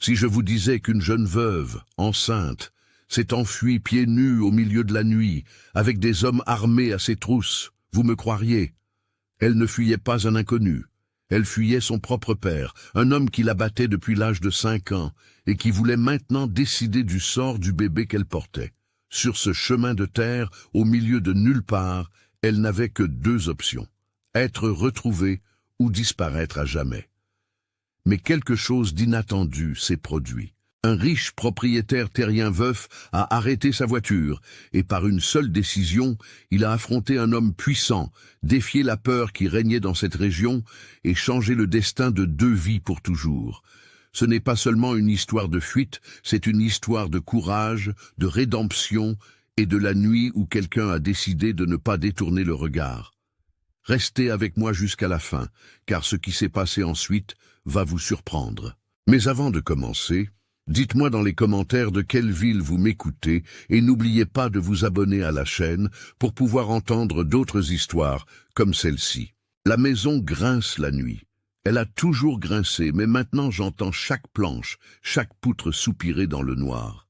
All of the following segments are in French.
Si je vous disais qu'une jeune veuve, enceinte, s'est enfuie pieds nus au milieu de la nuit, avec des hommes armés à ses trousses, vous me croiriez? Elle ne fuyait pas un inconnu. Elle fuyait son propre père, un homme qui la battait depuis l'âge de 5 ans, et qui voulait maintenant décider du sort du bébé qu'elle portait. Sur ce chemin de terre, au milieu de nulle part, elle n'avait que 2 options, être retrouvée ou disparaître à jamais. Mais quelque chose d'inattendu s'est produit. Un riche propriétaire terrien veuf a arrêté sa voiture, et par une seule décision, il a affronté un homme puissant, défié la peur qui régnait dans cette région, et changé le destin de 2 vies pour toujours. Ce n'est pas seulement une histoire de fuite, c'est une histoire de courage, de rédemption, et de la nuit où quelqu'un a décidé de ne pas détourner le regard. Restez avec moi jusqu'à la fin, car ce qui s'est passé ensuite va vous surprendre. Mais avant de commencer, dites-moi dans les commentaires de quelle ville vous m'écoutez et n'oubliez pas de vous abonner à la chaîne pour pouvoir entendre d'autres histoires comme celle-ci. La maison grince la nuit. Elle a toujours grincé, mais maintenant j'entends chaque planche, chaque poutre soupirer dans le noir.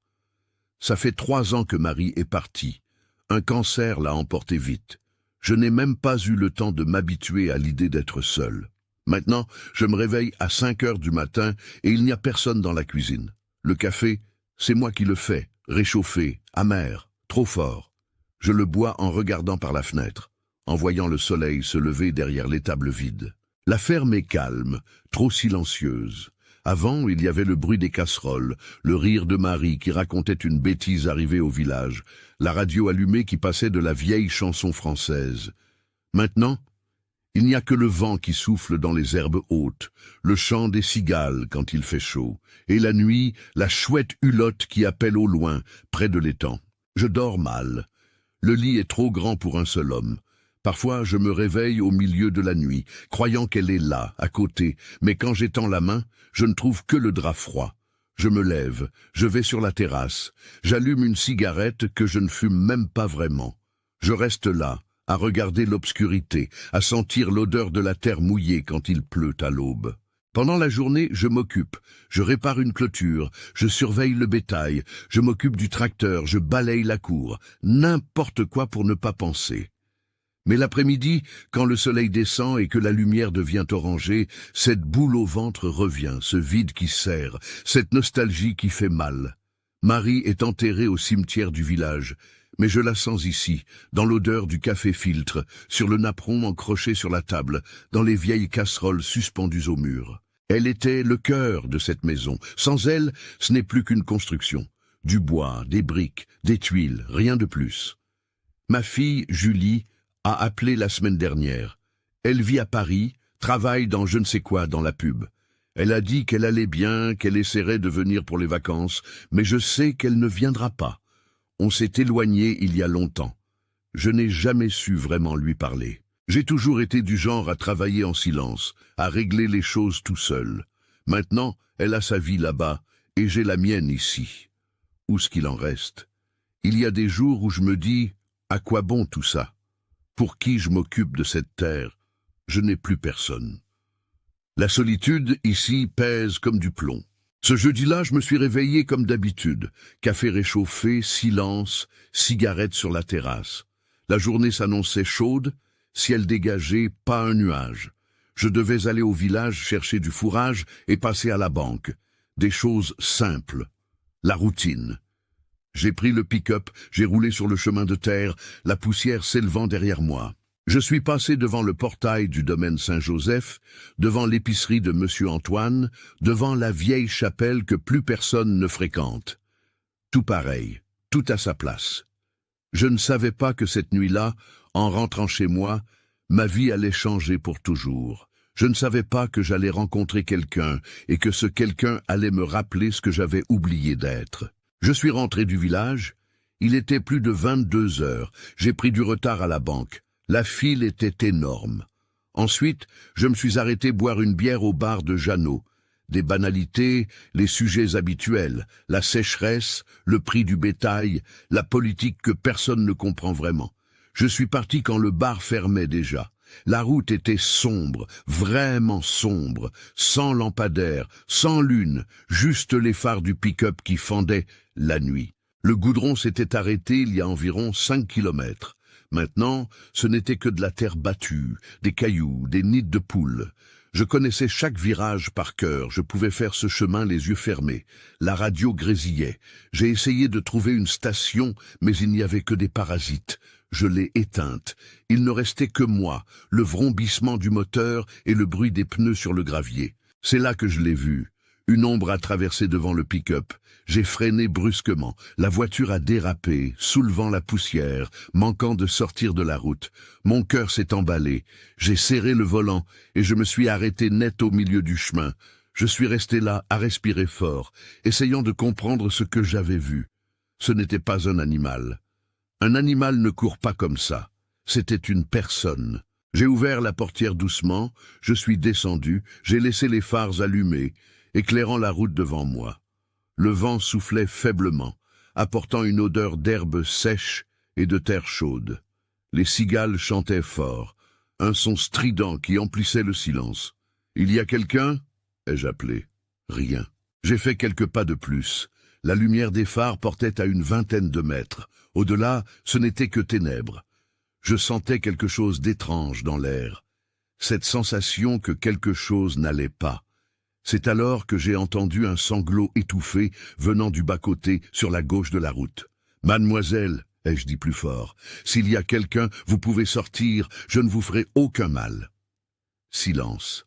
Ça fait 3 ans que Marie est partie. Un cancer l'a emportée vite. Je n'ai même pas eu le temps de m'habituer à l'idée d'être seul. Maintenant, je me réveille à 5 heures du matin et il n'y a personne dans la cuisine. Le café, c'est moi qui le fais, réchauffé, amer, trop fort. Je le bois en regardant par la fenêtre, en voyant le soleil se lever derrière l'étable vide. La ferme est calme, trop silencieuse. Avant, il y avait le bruit des casseroles, le rire de Marie qui racontait une bêtise arrivée au village, la radio allumée qui passait de la vieille chanson française. Maintenant, il n'y a que le vent qui souffle dans les herbes hautes, le chant des cigales quand il fait chaud, et la nuit, la chouette hulotte qui appelle au loin, près de l'étang. Je dors mal. Le lit est trop grand pour un seul homme. Parfois, je me réveille au milieu de la nuit, croyant qu'elle est là, à côté, mais quand j'étends la main, je ne trouve que le drap froid. Je me lève, je vais sur la terrasse, j'allume une cigarette que je ne fume même pas vraiment. Je reste là, à regarder l'obscurité, à sentir l'odeur de la terre mouillée quand il pleut à l'aube. Pendant la journée, je m'occupe, je répare une clôture, je surveille le bétail, je m'occupe du tracteur, je balaye la cour, n'importe quoi pour ne pas penser. Mais l'après-midi, quand le soleil descend et que la lumière devient orangée, cette boule au ventre revient, ce vide qui serre, cette nostalgie qui fait mal. Marie est enterrée au cimetière du village, mais je la sens ici, dans l'odeur du café filtre, sur le napperon encroché sur la table, dans les vieilles casseroles suspendues au mur. Elle était le cœur de cette maison. Sans elle, ce n'est plus qu'une construction. Du bois, des briques, des tuiles, rien de plus. Ma fille, Julie, a appelé la semaine dernière. Elle vit à Paris, travaille dans je ne sais quoi dans la pub. Elle a dit qu'elle allait bien, qu'elle essaierait de venir pour les vacances, mais je sais qu'elle ne viendra pas. On s'est éloigné il y a longtemps. Je n'ai jamais su vraiment lui parler. J'ai toujours été du genre à travailler en silence, à régler les choses tout seul. Maintenant, elle a sa vie là-bas, et j'ai la mienne ici. Où est-ce qu'il en reste? Il y a des jours où je me dis, à quoi bon tout ça? Pour qui je m'occupe de cette terre? Je n'ai plus personne. La solitude, ici, pèse comme du plomb. Ce jeudi-là, je me suis réveillé comme d'habitude. Café réchauffé, silence, cigarette sur la terrasse. La journée s'annonçait chaude, ciel dégagé, pas un nuage. Je devais aller au village chercher du fourrage et passer à la banque. Des choses simples. La routine. J'ai pris le pick-up, j'ai roulé sur le chemin de terre, la poussière s'élevant derrière moi. Je suis passé devant le portail du domaine Saint-Joseph, devant l'épicerie de Monsieur Antoine, devant la vieille chapelle que plus personne ne fréquente. Tout pareil, tout à sa place. Je ne savais pas que cette nuit-là, en rentrant chez moi, ma vie allait changer pour toujours. Je ne savais pas que j'allais rencontrer quelqu'un et que ce quelqu'un allait me rappeler ce que j'avais oublié d'être. Je suis rentré du village, il était plus de 22 heures, j'ai pris du retard à la banque. La file était énorme. Ensuite, je me suis arrêté boire une bière au bar de Jeannot. Des banalités, les sujets habituels, la sécheresse, le prix du bétail, la politique que personne ne comprend vraiment. Je suis parti quand le bar fermait déjà. La route était sombre, vraiment sombre, sans lampadaire, sans lune, juste les phares du pick-up qui fendaient la nuit. Le goudron s'était arrêté il y a environ 5 kilomètres. Maintenant, ce n'était que de la terre battue, des cailloux, des nids de poules. Je connaissais chaque virage par cœur, je pouvais faire ce chemin les yeux fermés. La radio grésillait. J'ai essayé de trouver une station, mais il n'y avait que des parasites. Je l'ai éteinte. Il ne restait que moi, le vrombissement du moteur et le bruit des pneus sur le gravier. C'est là que je l'ai vu. Une ombre a traversé devant le pick-up. J'ai freiné brusquement. La voiture a dérapé, soulevant la poussière, manquant de sortir de la route. Mon cœur s'est emballé. J'ai serré le volant et je me suis arrêté net au milieu du chemin. Je suis resté là, à respirer fort, essayant de comprendre ce que j'avais vu. Ce n'était pas un animal. Un animal ne court pas comme ça. C'était une personne. J'ai ouvert la portière doucement, je suis descendu, j'ai laissé les phares allumés, éclairant la route devant moi. Le vent soufflait faiblement, apportant une odeur d'herbe sèche et de terre chaude. Les cigales chantaient fort, un son strident qui emplissait le silence. « Il y a quelqu'un » ai-je appelé. Rien. J'ai fait quelques pas de plus. La lumière des phares portait à une vingtaine de mètres. Au-delà, ce n'était que ténèbres. Je sentais quelque chose d'étrange dans l'air. Cette sensation que quelque chose n'allait pas. C'est alors que j'ai entendu un sanglot étouffé venant du bas-côté sur la gauche de la route. « Mademoiselle » ai-je dit plus fort, « s'il y a quelqu'un, vous pouvez sortir, je ne vous ferai aucun mal. » Silence.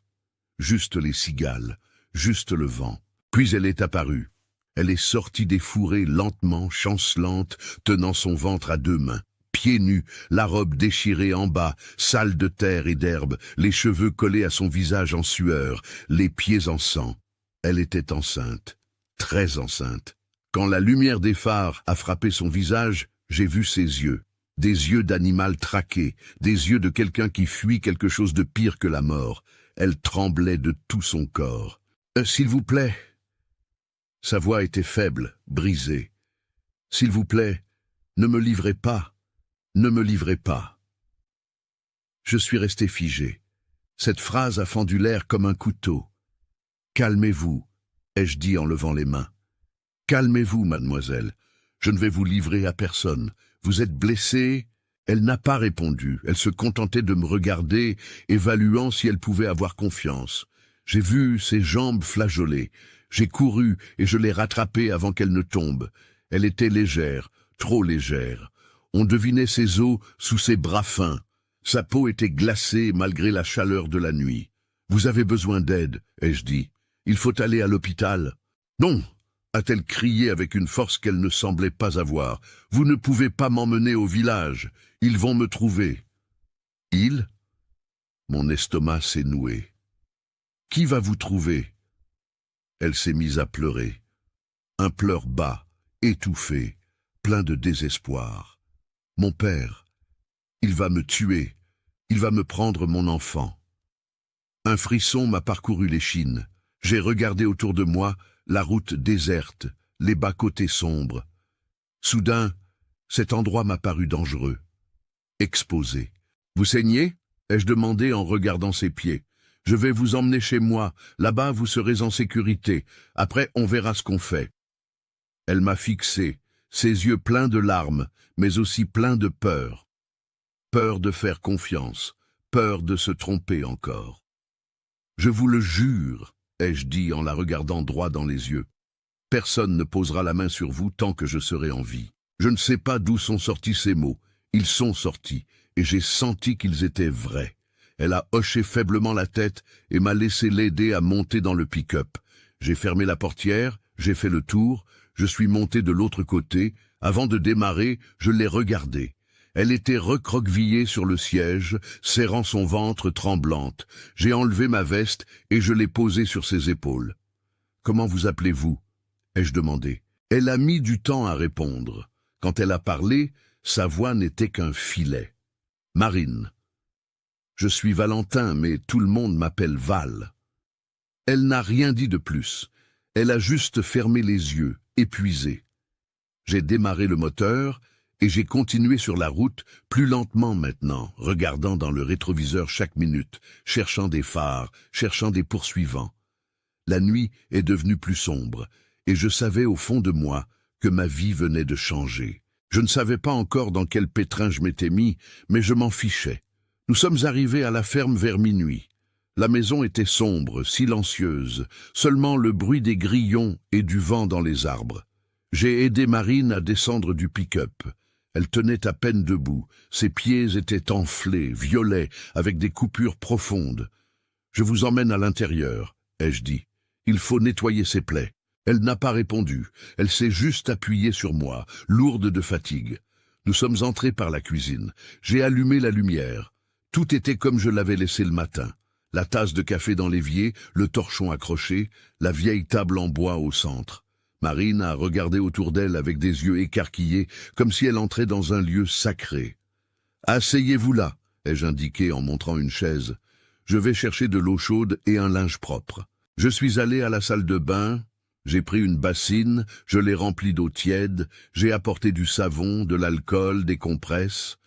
Juste les cigales, juste le vent. Puis elle est apparue. Elle est sortie des fourrés lentement, chancelante, tenant son ventre à 2 mains. Pieds nus, la robe déchirée en bas, sale de terre et d'herbe, les cheveux collés à son visage en sueur, les pieds en sang. Elle était enceinte, très enceinte. Quand la lumière des phares a frappé son visage, j'ai vu ses yeux. Des yeux d'animal traqué, des yeux de quelqu'un qui fuit quelque chose de pire que la mort. Elle tremblait de tout son corps. « S'il vous plaît » Sa voix était faible, brisée. « S'il vous plaît, ne me livrez pas. Ne me livrez pas. » Je suis resté figé. Cette phrase a fendu l'air comme un couteau. « Calmez-vous, » ai-je dit en levant les mains. « Calmez-vous, mademoiselle. Je ne vais vous livrer à personne. Vous êtes blessée ?» Elle n'a pas répondu. Elle se contentait de me regarder, évaluant si elle pouvait avoir confiance. J'ai vu ses jambes flageoler. J'ai couru et je l'ai rattrapée avant qu'elle ne tombe. Elle était légère, trop légère. On devinait ses os sous ses bras fins. Sa peau était glacée malgré la chaleur de la nuit. « Vous avez besoin d'aide » ai-je dit. « Il faut aller à l'hôpital. »« Non » a-t-elle crié avec une force qu'elle ne semblait pas avoir. « Vous ne pouvez pas m'emmener au village. Ils vont me trouver. »« Ils » Mon estomac s'est noué. « Qui va vous trouver ?» Elle s'est mise à pleurer. Un pleur bas, étouffé, plein de désespoir. « Mon père, il va me tuer. Il va me prendre mon enfant. » Un frisson m'a parcouru l'échine. J'ai regardé autour de moi, la route déserte, les bas-côtés sombres. Soudain, cet endroit m'a paru dangereux. Exposé. « Vous saignez » ai-je demandé en regardant ses pieds. « Je vais vous emmener chez moi. Là-bas, vous serez en sécurité. Après, on verra ce qu'on fait. » Elle m'a fixé, ses yeux pleins de larmes, mais aussi pleins de peur. Peur de faire confiance, peur de se tromper encore. « Je vous le jure » ai-je dit en la regardant droit dans les yeux. « Personne ne posera la main sur vous tant que je serai en vie. » Je ne sais pas d'où sont sortis ces mots. Ils sont sortis, et j'ai senti qu'ils étaient vrais. Elle a hoché faiblement la tête et m'a laissé l'aider à monter dans le pick-up. J'ai fermé la portière, j'ai fait le tour, je suis monté de l'autre côté. Avant de démarrer, je l'ai regardée. Elle était recroquevillée sur le siège, serrant son ventre tremblante. J'ai enlevé ma veste et je l'ai posée sur ses épaules. « Comment vous appelez-vous » ai-je demandé. Elle a mis du temps à répondre. Quand elle a parlé, sa voix n'était qu'un filet. « Marine. »« Je suis Valentin, mais tout le monde m'appelle Val. » Elle n'a rien dit de plus. Elle a juste fermé les yeux, épuisée. J'ai démarré le moteur Et j'ai continué sur la route, plus lentement maintenant, regardant dans le rétroviseur chaque minute, cherchant des phares, cherchant des poursuivants. La nuit est devenue plus sombre, et je savais au fond de moi que ma vie venait de changer. Je ne savais pas encore dans quel pétrin je m'étais mis, mais je m'en fichais. Nous sommes arrivés à la ferme vers minuit. La maison était sombre, silencieuse, seulement le bruit des grillons et du vent dans les arbres. J'ai aidé Marine à descendre du pick-up. Elle tenait à peine debout, ses pieds étaient enflés, violets, avec des coupures profondes. « Je vous emmène à l'intérieur », ai-je dit. « Il faut nettoyer ses plaies. » Elle n'a pas répondu, elle s'est juste appuyée sur moi, lourde de fatigue. Nous sommes entrés par la cuisine. J'ai allumé la lumière. Tout était comme je l'avais laissé le matin. La tasse de café dans l'évier, le torchon accroché, la vieille table en bois au centre. Marine a regardé autour d'elle avec des yeux écarquillés, comme si elle entrait dans un lieu sacré. « Asseyez-vous là », ai-je indiqué en montrant une chaise. « Je vais chercher de l'eau chaude et un linge propre. » Je suis allé à la salle de bain, j'ai pris une bassine, je l'ai remplie d'eau tiède, j'ai apporté du savon, de l'alcool, des compresses.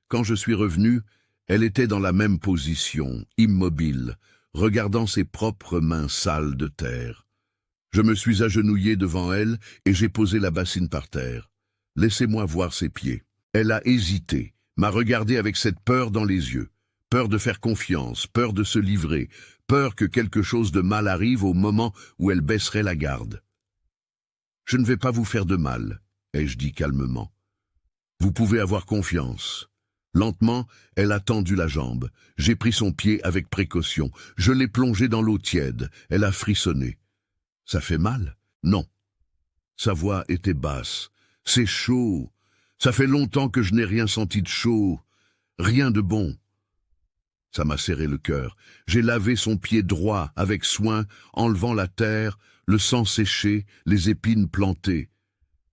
Quand je suis revenu, elle était dans la même position, immobile, regardant ses propres mains sales de terre. Je me suis agenouillé devant elle et j'ai posé la bassine par terre. Laissez-moi voir ses pieds. Elle a hésité, m'a regardé avec cette peur dans les yeux. Peur de faire confiance, peur de se livrer, peur que quelque chose de mal arrive au moment où elle baisserait la garde. « Je ne vais pas vous faire de mal », ai-je dit calmement. « Vous pouvez avoir confiance. » Lentement, elle a tendu la jambe. J'ai pris son pied avec précaution. Je l'ai plongé dans l'eau tiède. Elle a frissonné. « Ça fait mal ?»« Non. » Sa voix était basse. « C'est chaud. Ça fait longtemps que je n'ai rien senti de chaud. Rien de bon. » Ça m'a serré le cœur. J'ai lavé son pied droit avec soin, enlevant la terre, le sang séché, les épines plantées.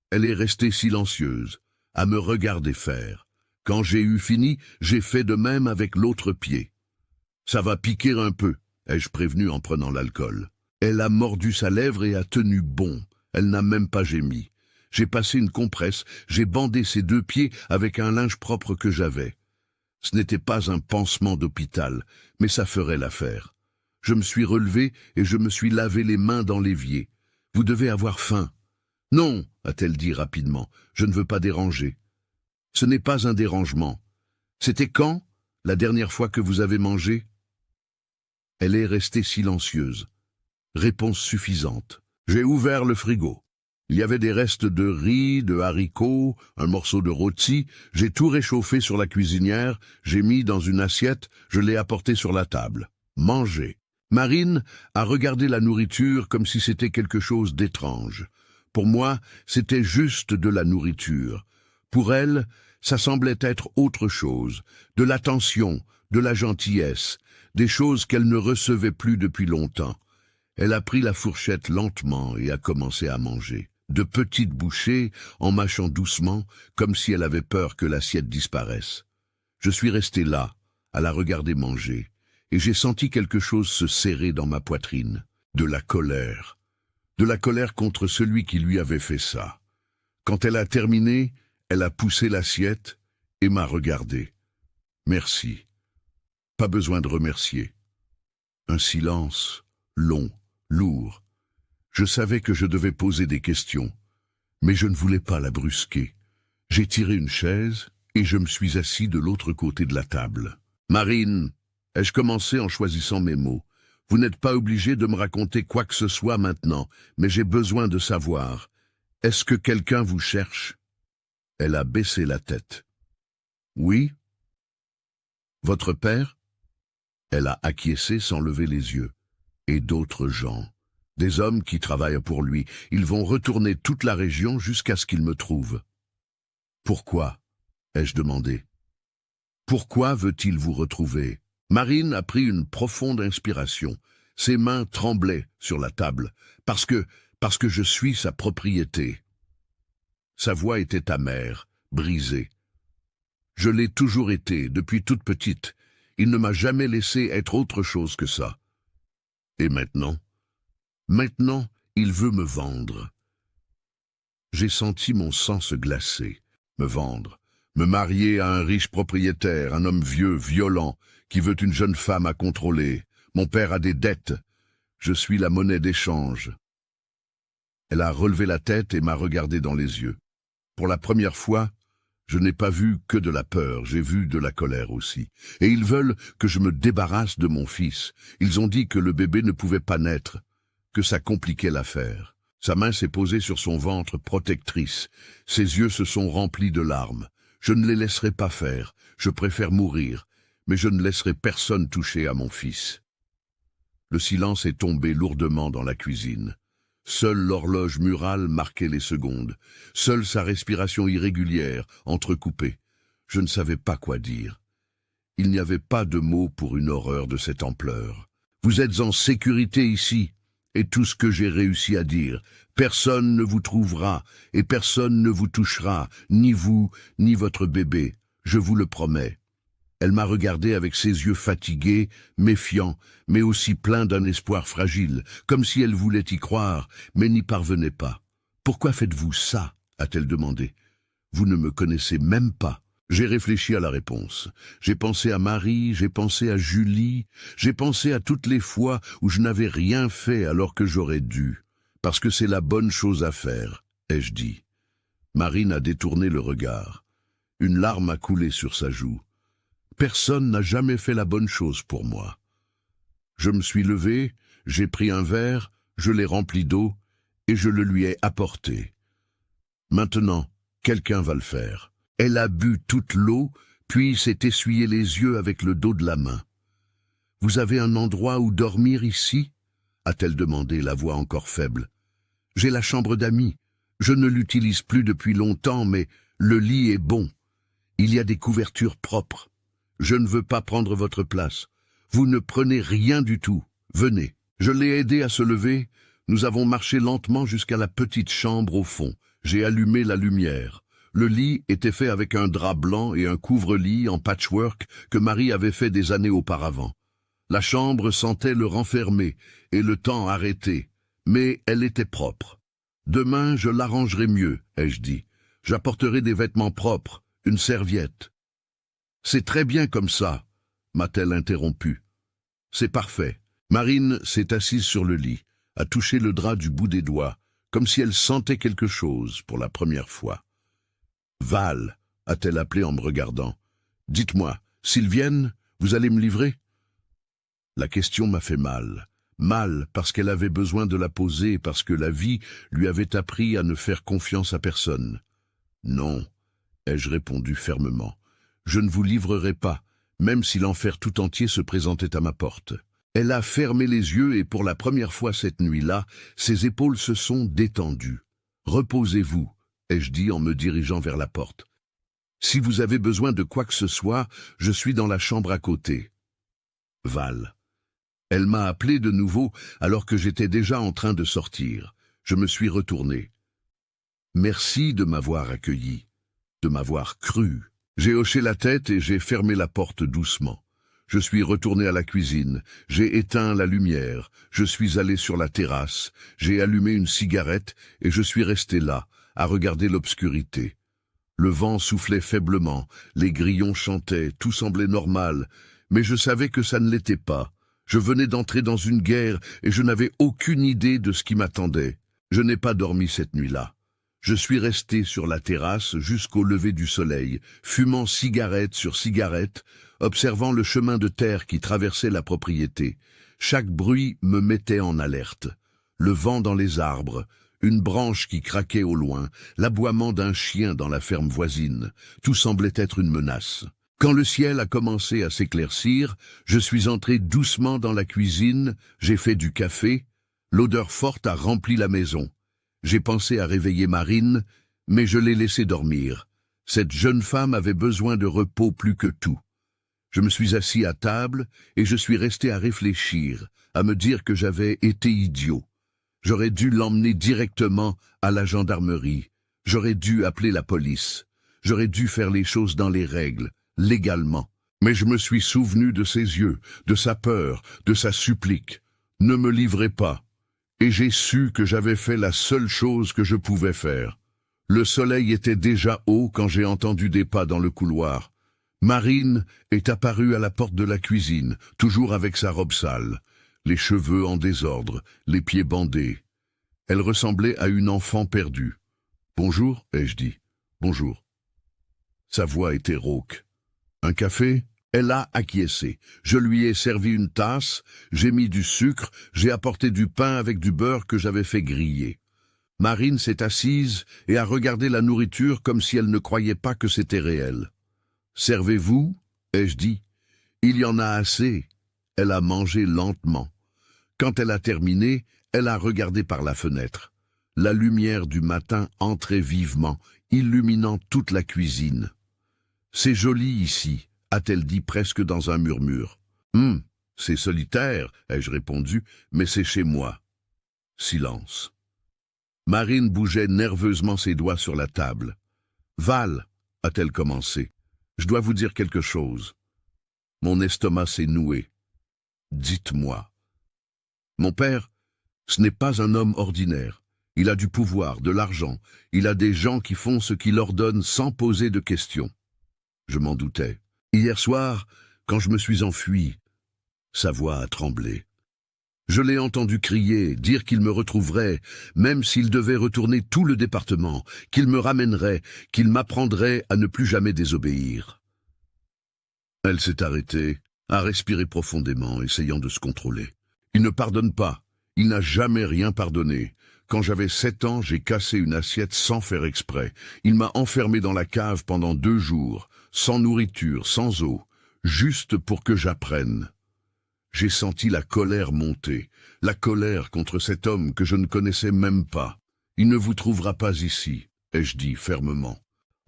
Elle est restée silencieuse, à me regarder faire. Quand j'ai eu fini, j'ai fait de même avec l'autre pied. « Ça va piquer un peu », ai-je prévenu en prenant l'alcool. Elle a mordu sa lèvre et a tenu bon. Elle n'a même pas gémi. J'ai passé une compresse, j'ai bandé ses deux pieds avec un linge propre que j'avais. Ce n'était pas un pansement d'hôpital, mais ça ferait l'affaire. Je me suis relevé et je me suis lavé les mains dans l'évier. « Vous devez avoir faim. »« Non, » a-t-elle dit rapidement, « je ne veux pas déranger. »« Ce n'est pas un dérangement. C'était quand, la dernière fois que vous avez mangé ?» Elle est restée silencieuse. Réponse suffisante. J'ai ouvert le frigo. Il y avait des restes de riz, de haricots, un morceau de rôti. J'ai tout réchauffé sur la cuisinière, j'ai mis dans une assiette, je l'ai apporté sur la table. Manger. Marine a regardé la nourriture comme si c'était quelque chose d'étrange. Pour moi, c'était juste de la nourriture. Pour elle, ça semblait être autre chose, de l'attention, de la gentillesse, des choses qu'elle ne recevait plus depuis longtemps. Elle a pris la fourchette lentement et a commencé à manger. De petites bouchées, en mâchant doucement, comme si elle avait peur que l'assiette disparaisse. Je suis resté là, à la regarder manger, et j'ai senti quelque chose se serrer dans ma poitrine. De la colère. De la colère contre celui qui lui avait fait ça. Quand elle a terminé, elle a poussé l'assiette et m'a regardé. Merci. Pas besoin de remercier. Un silence, long, lourd. Je savais que je devais poser des questions, mais je ne voulais pas la brusquer. J'ai tiré une chaise et je me suis assis de l'autre côté de la table. « Marine, ai-je commencé en choisissant mes mots. Vous n'êtes pas obligée de me raconter quoi que ce soit maintenant, mais j'ai besoin de savoir. Est-ce que quelqu'un vous cherche ?» Elle a baissé la tête. « Oui. »« Votre père ?» Elle a acquiescé sans lever les yeux. « Et d'autres gens. Des hommes qui travaillent pour lui. Ils vont retourner toute la région jusqu'à ce qu'ils me trouvent. »« Pourquoi ?» ai-je demandé. « Pourquoi veut-il vous retrouver ?» Marine a pris une profonde inspiration. Ses mains tremblaient sur la table. « Parce que je suis sa propriété. » Sa voix était amère, brisée. « Je l'ai toujours été, depuis toute petite. Il ne m'a jamais laissé être autre chose que ça. Et maintenant ? Maintenant, il veut me vendre. » J'ai senti mon sang se glacer. Me vendre, me marier à un riche propriétaire, un homme vieux, violent, qui veut une jeune femme à contrôler. Mon père a des dettes. Je suis la monnaie d'échange. Elle a relevé la tête et m'a regardé dans les yeux. Pour la première fois, je n'ai pas vu que de la peur, j'ai vu de la colère aussi. Et ils veulent que je me débarrasse de mon fils. Ils ont dit que le bébé ne pouvait pas naître, que ça compliquait l'affaire. Sa main s'est posée sur son ventre protectrice. Ses yeux se sont remplis de larmes. Je ne les laisserai pas faire. Je préfère mourir, mais je ne laisserai personne toucher à mon fils. Le silence est tombé lourdement dans la cuisine. Seule l'horloge murale marquait les secondes. Seule sa respiration irrégulière, entrecoupée. Je ne savais pas quoi dire. Il n'y avait pas de mots pour une horreur de cette ampleur. Vous êtes en sécurité ici, et tout ce que j'ai réussi à dire. Personne ne vous trouvera, et personne ne vous touchera, ni vous, ni votre bébé. Je vous le promets. Elle m'a regardé avec ses yeux fatigués, méfiants, mais aussi pleins d'un espoir fragile, comme si elle voulait y croire, mais n'y parvenait pas. « Pourquoi faites-vous ça ?» a-t-elle demandé. « Vous ne me connaissez même pas. » J'ai réfléchi à la réponse. J'ai pensé à Marie, j'ai pensé à Julie, j'ai pensé à toutes les fois où je n'avais rien fait alors que j'aurais dû. Parce que c'est la bonne chose à faire, ai-je dit. Marine a détourné le regard. Une larme a coulé sur sa joue. Personne n'a jamais fait la bonne chose pour moi. Je me suis levé, j'ai pris un verre, je l'ai rempli d'eau, et je le lui ai apporté. Maintenant, quelqu'un va le faire. Elle a bu toute l'eau, puis s'est essuyé les yeux avec le dos de la main. « Vous avez un endroit où dormir ici ?» a-t-elle demandé, la voix encore faible. « J'ai la chambre d'amis. Je ne l'utilise plus depuis longtemps, mais le lit est bon. Il y a des couvertures propres. Je ne veux pas prendre votre place. Vous ne prenez rien du tout. Venez. » Je l'ai aidé à se lever. Nous avons marché lentement jusqu'à la petite chambre au fond. J'ai allumé la lumière. Le lit était fait avec un drap blanc et un couvre-lit en patchwork que Marie avait fait des années auparavant. La chambre sentait le renfermer et le temps arrêté, mais elle était propre. « Demain, je l'arrangerai mieux, ai-je dit. J'apporterai des vêtements propres, une serviette. »« C'est très bien comme ça, » m'a-t-elle interrompu. « C'est parfait. » Marine s'est assise sur le lit, a touché le drap du bout des doigts, comme si elle sentait quelque chose pour la première fois. « Val, » a-t-elle appelé en me regardant. « Dites-moi, s'ils viennent, vous allez me livrer ?» La question m'a fait mal. Mal parce qu'elle avait besoin de la poser et parce que la vie lui avait appris à ne faire confiance à personne. « Non, » ai-je répondu fermement. « Je ne vous livrerai pas, même si l'enfer tout entier se présentait à ma porte. » Elle a fermé les yeux et pour la première fois cette nuit-là, ses épaules se sont détendues. « Reposez-vous, » ai-je dit en me dirigeant vers la porte. « Si vous avez besoin de quoi que ce soit, je suis dans la chambre à côté. » Val. Elle m'a appelé de nouveau alors que j'étais déjà en train de sortir. Je me suis retourné. Merci de m'avoir accueilli, de m'avoir cru. J'ai hoché la tête et j'ai fermé la porte doucement. Je suis retourné à la cuisine, j'ai éteint la lumière, je suis allé sur la terrasse, j'ai allumé une cigarette et je suis resté là, à regarder l'obscurité. Le vent soufflait faiblement, les grillons chantaient, tout semblait normal, mais je savais que ça ne l'était pas. Je venais d'entrer dans une guerre et je n'avais aucune idée de ce qui m'attendait. Je n'ai pas dormi cette nuit-là. Je suis resté sur la terrasse jusqu'au lever du soleil, fumant cigarette sur cigarette, observant le chemin de terre qui traversait la propriété. Chaque bruit me mettait en alerte. Le vent dans les arbres, une branche qui craquait au loin, l'aboiement d'un chien dans la ferme voisine, tout semblait être une menace. Quand le ciel a commencé à s'éclaircir, je suis entré doucement dans la cuisine, j'ai fait du café, l'odeur forte a rempli la maison. J'ai pensé à réveiller Marine, mais je l'ai laissée dormir. Cette jeune femme avait besoin de repos plus que tout. Je me suis assis à table et je suis resté à réfléchir, à me dire que j'avais été idiot. J'aurais dû l'emmener directement à la gendarmerie. J'aurais dû appeler la police. J'aurais dû faire les choses dans les règles, légalement. Mais je me suis souvenu de ses yeux, de sa peur, de sa supplique. Ne me livrez pas. Et j'ai su que j'avais fait la seule chose que je pouvais faire. Le soleil était déjà haut quand j'ai entendu des pas dans le couloir. Marine est apparue à la porte de la cuisine, toujours avec sa robe sale, les cheveux en désordre, les pieds bandés. Elle ressemblait à une enfant perdue. « Bonjour » ai-je dit. « Bonjour ». Sa voix était rauque. « Un café ?» Elle a acquiescé. Je lui ai servi une tasse, j'ai mis du sucre, j'ai apporté du pain avec du beurre que j'avais fait griller. Marine s'est assise et a regardé la nourriture comme si elle ne croyait pas que c'était réel. « Servez-vous » ai-je dit. « Il y en a assez. » Elle a mangé lentement. Quand elle a terminé, elle a regardé par la fenêtre. La lumière du matin entrait vivement, illuminant toute la cuisine. « C'est joli ici », a-t-elle dit presque dans un murmure. « C'est solitaire », ai-je répondu, « mais c'est chez moi. » Silence. Marine bougeait nerveusement ses doigts sur la table. « Val », a-t-elle commencé, « je dois vous dire quelque chose. » Mon estomac s'est noué. « Dites-moi. » Mon père, ce n'est pas un homme ordinaire. Il a du pouvoir, de l'argent. Il a des gens qui font ce qu'il ordonne sans poser de questions. Je m'en doutais. Hier soir, quand je me suis enfui, sa voix a tremblé. Je l'ai entendu crier, dire qu'il me retrouverait, même s'il devait retourner tout le département, qu'il me ramènerait, qu'il m'apprendrait à ne plus jamais désobéir. Elle s'est arrêtée, a respiré profondément, essayant de se contrôler. Il ne pardonne pas. Il n'a jamais rien pardonné. Quand j'avais 7 ans, j'ai cassé une assiette sans faire exprès. Il m'a enfermé dans la cave pendant 2 jours, sans nourriture, sans eau, juste pour que j'apprenne. J'ai senti la colère monter, la colère contre cet homme que je ne connaissais même pas. Il ne vous trouvera pas ici, ai-je dit fermement.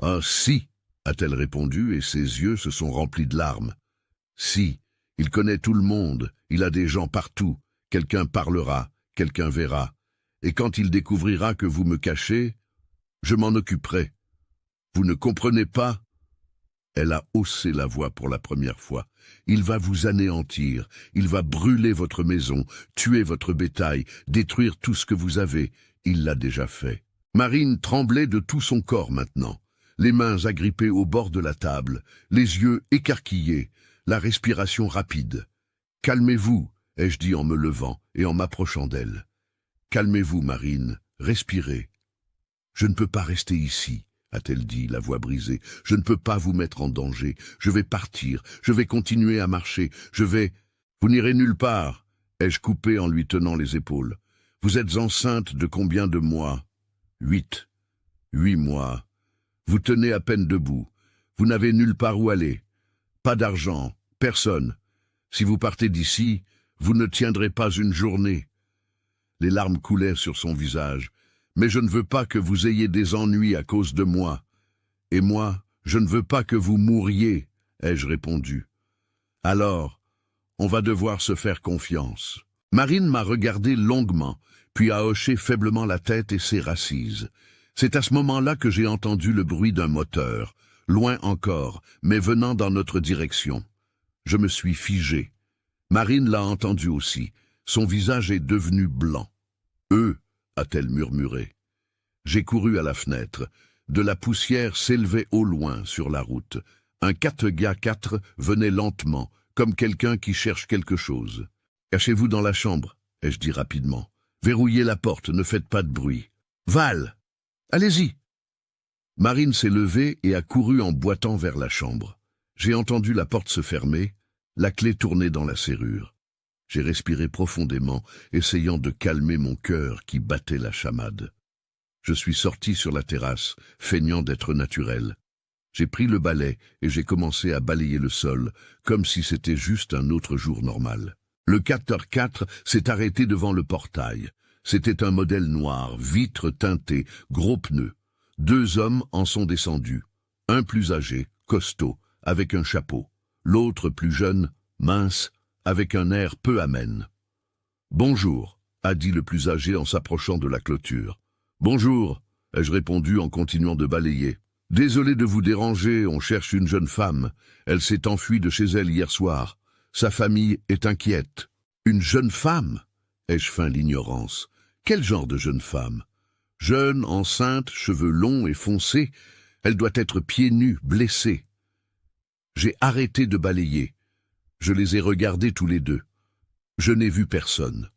Ah si, a-t-elle répondu et ses yeux se sont remplis de larmes. Si, il connaît tout le monde, il a des gens partout, quelqu'un parlera, quelqu'un verra. Et quand il découvrira que vous me cachez, je m'en occuperai. Vous ne comprenez pas ? Elle a haussé la voix pour la première fois. Il va vous anéantir, il va brûler votre maison, tuer votre bétail, détruire tout ce que vous avez. Il l'a déjà fait. Marine tremblait de tout son corps maintenant, les mains agrippées au bord de la table, les yeux écarquillés, la respiration rapide. « Calmez-vous » ai-je dit en me levant et en m'approchant d'elle. « Calmez-vous, Marine, respirez. »« Je ne peux pas rester ici. » a-t-elle dit, la voix brisée. « Je ne peux pas vous mettre en danger. Je vais partir. Je vais continuer à marcher. Je vais... »« Vous n'irez nulle part, » ai-je coupé en lui tenant les épaules. « Vous êtes enceinte de combien de mois ? » 8. 8 mois. Vous tenez à peine debout. Vous n'avez nulle part où aller. Pas d'argent. Personne. Si vous partez d'ici, vous ne tiendrez pas une journée. Les larmes coulaient sur son visage. Mais je ne veux pas que vous ayez des ennuis à cause de moi. Et moi, je ne veux pas que vous mouriez, ai-je répondu. Alors, on va devoir se faire confiance. Marine m'a regardé longuement, puis a hoché faiblement la tête et s'est rassise. C'est à ce moment-là que j'ai entendu le bruit d'un moteur, loin encore, mais venant dans notre direction. Je me suis figé. Marine l'a entendu aussi. Son visage est devenu blanc. « Eux » a-t-elle murmuré. J'ai couru à la fenêtre. De la poussière s'élevait au loin sur la route. Un 4x4 venait lentement, comme quelqu'un qui cherche quelque chose. « Cachez-vous dans la chambre » ai-je dit rapidement. « Verrouillez la porte, ne faites pas de bruit. »« Val, allez-y » Marine s'est levée et a couru en boitant vers la chambre. J'ai entendu la porte se fermer, la clé tourner dans la serrure. J'ai respiré profondément, essayant de calmer mon cœur qui battait la chamade. Je suis sorti sur la terrasse, feignant d'être naturel. J'ai pris le balai et j'ai commencé à balayer le sol, comme si c'était juste un autre jour normal. Le 4x4 s'est arrêté devant le portail. C'était un modèle noir, vitre teintée, gros pneus. 2 hommes en sont descendus. Un plus âgé, costaud, avec un chapeau. L'autre plus jeune, mince, avec un air peu amène. « Bonjour » a dit le plus âgé en s'approchant de la clôture. « Bonjour » ai-je répondu en continuant de balayer. « Désolé de vous déranger, on cherche une jeune femme. Elle s'est enfuie de chez elle hier soir. Sa famille est inquiète. »« Une jeune femme » ai-je feint l'ignorance. « Quel genre de jeune femme ?»« Jeune, enceinte, cheveux longs et foncés, elle doit être pieds nus, blessée. J'ai arrêté de balayer. Je les ai regardés tous les deux. Je n'ai vu personne.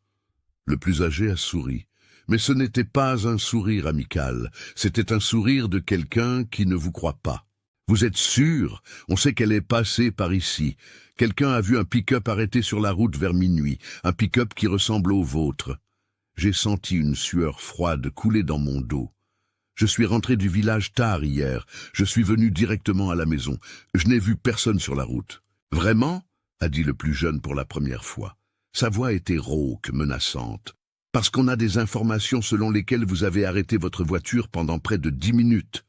Le plus âgé a souri. Mais ce n'était pas un sourire amical, c'était un sourire de quelqu'un qui ne vous croit pas. Vous êtes sûr? On sait qu'elle est passée par ici. Quelqu'un a vu un pick-up arrêté sur la route vers minuit, un pick-up qui ressemble au vôtre. J'ai senti une sueur froide couler dans mon dos. Je suis rentré du village tard hier. Je suis venu directement à la maison. Je n'ai vu personne sur la route. Vraiment? A dit le plus jeune pour la première fois. Sa voix était rauque, menaçante. Parce qu'on a des informations selon lesquelles vous avez arrêté votre voiture pendant près de 10 minutes.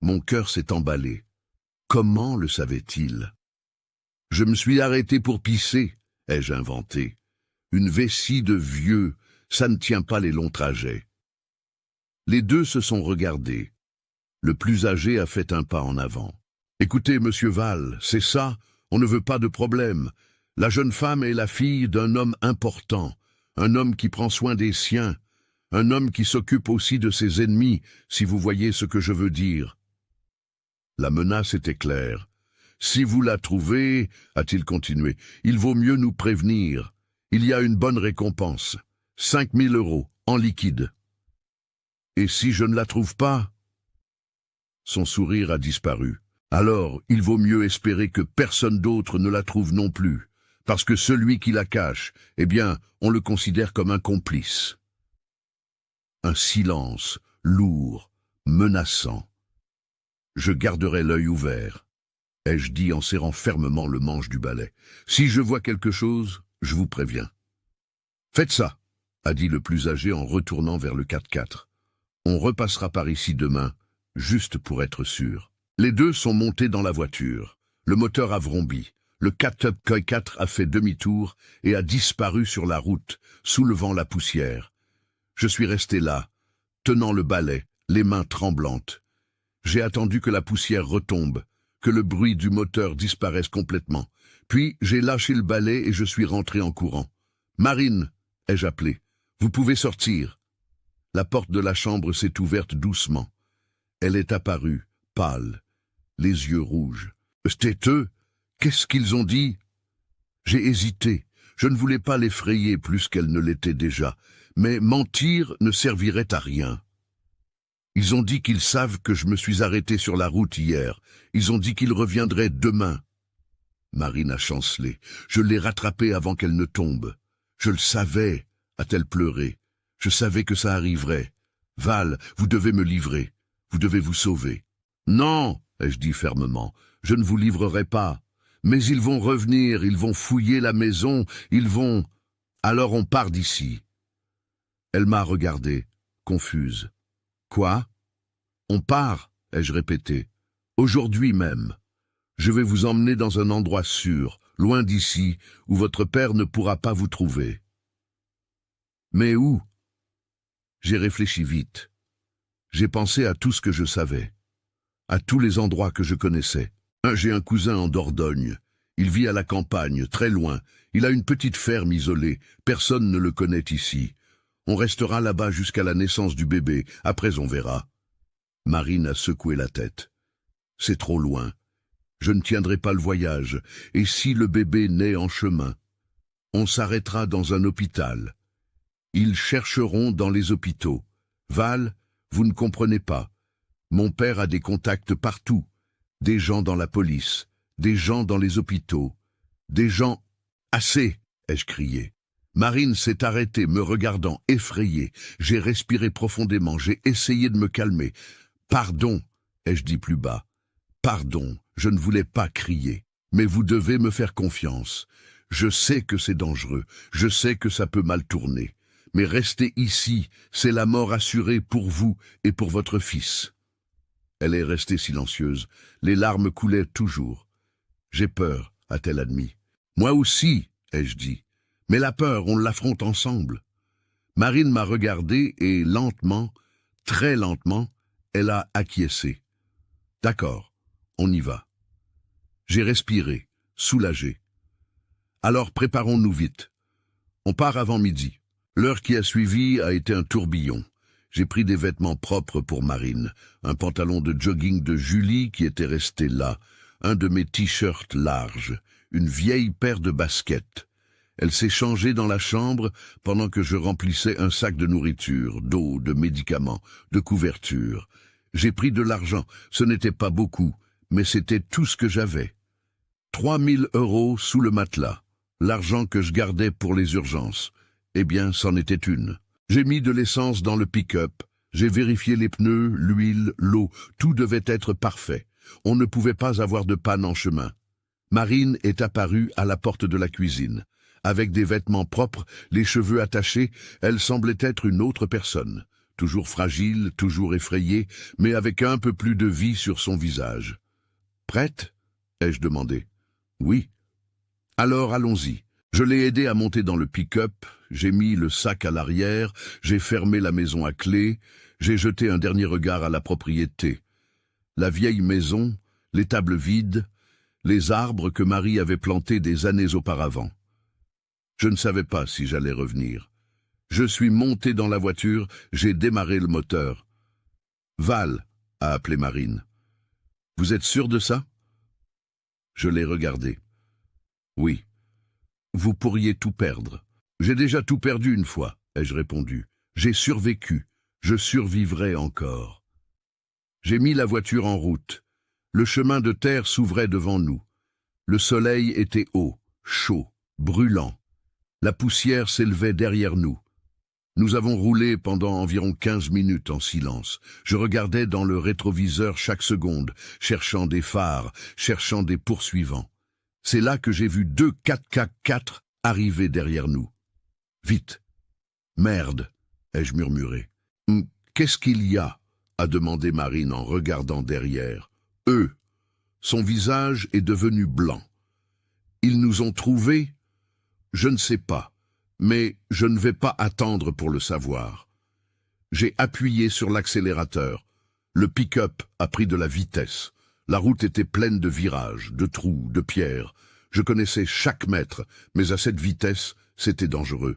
Mon cœur s'est emballé. Comment le savait-il? Je me suis arrêté pour pisser, ai-je inventé. Une vessie de vieux, ça ne tient pas les longs trajets. Les deux se sont regardés. Le plus âgé a fait un pas en avant. Écoutez, monsieur Val, c'est ça, on ne veut pas de problème. La jeune femme est la fille d'un homme important, un homme qui prend soin des siens, un homme qui s'occupe aussi de ses ennemis, si vous voyez ce que je veux dire. La menace était claire. Si vous la trouvez, a-t-il continué, il vaut mieux nous prévenir. Il y a une bonne récompense. 5 000 € en liquide. Et si je ne la trouve pas? Son sourire a disparu. Alors, il vaut mieux espérer que personne d'autre ne la trouve non plus, parce que celui qui la cache, eh bien, on le considère comme un complice. Un silence, lourd, menaçant. Je garderai l'œil ouvert, ai-je dit en serrant fermement le manche du balai. Si je vois quelque chose, je vous préviens. Faites ça, a dit le plus âgé en retournant vers le 4x4. On repassera par ici demain, juste pour être sûr. Les deux sont montés dans la voiture. Le moteur a vrombi. Le 4x4 a fait demi-tour et a disparu sur la route, soulevant la poussière. Je suis resté là, tenant le balai, les mains tremblantes. J'ai attendu que la poussière retombe, que le bruit du moteur disparaisse complètement. Puis j'ai lâché le balai et je suis rentré en courant. « Marine !» ai-je appelé. « Vous pouvez sortir. » La porte de la chambre s'est ouverte doucement. Elle est apparue, pâle, les yeux rouges. « C'était eux? Qu'est-ce qu'ils ont dit ?» J'ai hésité. Je ne voulais pas l'effrayer plus qu'elle ne l'était déjà, mais mentir ne servirait à rien. Ils ont dit qu'ils savent que je me suis arrêté sur la route hier. Ils ont dit qu'ils reviendraient demain. Marine a chancelé. Je l'ai rattrapée avant qu'elle ne tombe. Je le savais, a-t-elle pleuré. Je savais que ça arriverait. Val, vous devez me livrer. Vous devez vous sauver. Non, ai-je dit fermement, je ne vous livrerai pas. Mais ils vont revenir, ils vont fouiller la maison, ils vont... Alors on part d'ici. Elle m'a regardé, confuse. Quoi? On part, ai-je répété. Aujourd'hui même. Je vais vous emmener dans un endroit sûr, loin d'ici, où votre père ne pourra pas vous trouver. Mais où? J'ai réfléchi vite. J'ai pensé à tout ce que je savais, à tous les endroits que je connaissais. J'ai un cousin en Dordogne. Il vit à la campagne, très loin. Il a une petite ferme isolée. Personne ne le connaît ici. On restera là-bas jusqu'à la naissance du bébé. Après, on verra. Marine a secoué la tête. C'est trop loin. Je ne tiendrai pas le voyage. Et si le bébé naît en chemin? On s'arrêtera dans un hôpital. Ils chercheront dans les hôpitaux. Val, vous ne comprenez pas. Mon père a des contacts partout. Des gens dans la police, des gens dans les hôpitaux, des gens... Assez, ai-je crié. Marine s'est arrêtée, me regardant, effrayée. J'ai respiré profondément, j'ai essayé de me calmer. Pardon, ai-je dit plus bas. Pardon, je ne voulais pas crier. Mais vous devez me faire confiance. Je sais que c'est dangereux, je sais que ça peut mal tourner. Mais rester ici, c'est la mort assurée pour vous et pour votre fils. Elle est restée silencieuse. Les larmes coulaient toujours. « J'ai peur », a-t-elle admis. « Moi aussi », ai-je dit. « Mais la peur, on l'affronte ensemble. » Marine m'a regardé et lentement, très lentement, elle a acquiescé. « D'accord, on y va. » J'ai respiré, soulagé. « Alors préparons-nous vite. On part avant midi. » L'heure qui a suivi a été un tourbillon. J'ai pris des vêtements propres pour Marine, un pantalon de jogging de Julie qui était resté là, un de mes t-shirts larges, une vieille paire de baskets. Elle s'est changée dans la chambre pendant que je remplissais un sac de nourriture, d'eau, de médicaments, de couvertures. J'ai pris de l'argent, ce n'était pas beaucoup, mais c'était tout ce que j'avais. 3 000 € sous le matelas, l'argent que je gardais pour les urgences. Eh bien, c'en était une. J'ai mis de l'essence dans le pick-up, j'ai vérifié les pneus, l'huile, l'eau, tout devait être parfait. On ne pouvait pas avoir de panne en chemin. Marine est apparue à la porte de la cuisine. Avec des vêtements propres, les cheveux attachés, elle semblait être une autre personne. Toujours fragile, toujours effrayée, mais avec un peu plus de vie sur son visage. « Prête ?» ai-je demandé. « Oui. »« Alors allons-y. » Je l'ai aidé à monter dans le pick-up, j'ai mis le sac à l'arrière, j'ai fermé la maison à clé, j'ai jeté un dernier regard à la propriété. La vieille maison, les tables vides, les arbres que Marie avait plantés des années auparavant. Je ne savais pas si j'allais revenir. Je suis monté dans la voiture, j'ai démarré le moteur. « Val » a appelé Marine. « Vous êtes sûr de ça ?» Je l'ai regardé. « Oui. » « Vous pourriez tout perdre. »« J'ai déjà tout perdu une fois, » ai-je répondu. « J'ai survécu. Je survivrai encore. » J'ai mis la voiture en route. Le chemin de terre s'ouvrait devant nous. Le soleil était haut, chaud, brûlant. La poussière s'élevait derrière nous. Nous avons roulé pendant environ 15 minutes en silence. Je regardais dans le rétroviseur chaque seconde, cherchant des phares, cherchant des poursuivants. C'est là que j'ai vu 2 4x4 arriver derrière nous. « Vite !»« Merde !» ai-je murmuré. « Qu'est-ce qu'il y a ?» a demandé Marine en regardant derrière. « Eux !» Son visage est devenu blanc. « Ils nous ont trouvés ?» Je ne sais pas, mais je ne vais pas attendre pour le savoir. J'ai appuyé sur l'accélérateur. Le pick-up a pris de la vitesse. La route était pleine de virages, de trous, de pierres. Je connaissais chaque mètre, mais à cette vitesse, c'était dangereux.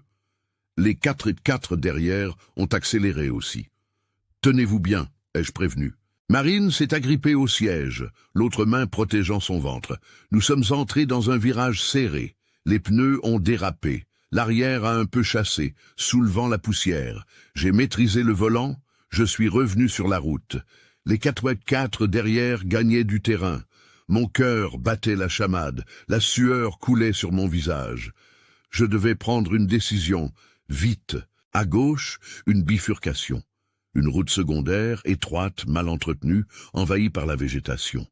Les 4x4 derrière ont accéléré aussi. « Tenez-vous bien », ai-je prévenu. Marine s'est agrippée au siège, l'autre main protégeant son ventre. Nous sommes entrés dans un virage serré. Les pneus ont dérapé. L'arrière a un peu chassé, soulevant la poussière. J'ai maîtrisé le volant. Je suis revenu sur la route. Les 4x4 derrière gagnaient du terrain. Mon cœur battait la chamade, la sueur coulait sur mon visage. Je devais prendre une décision, vite. À gauche, une bifurcation. Une route secondaire, étroite, mal entretenue, envahie par la végétation.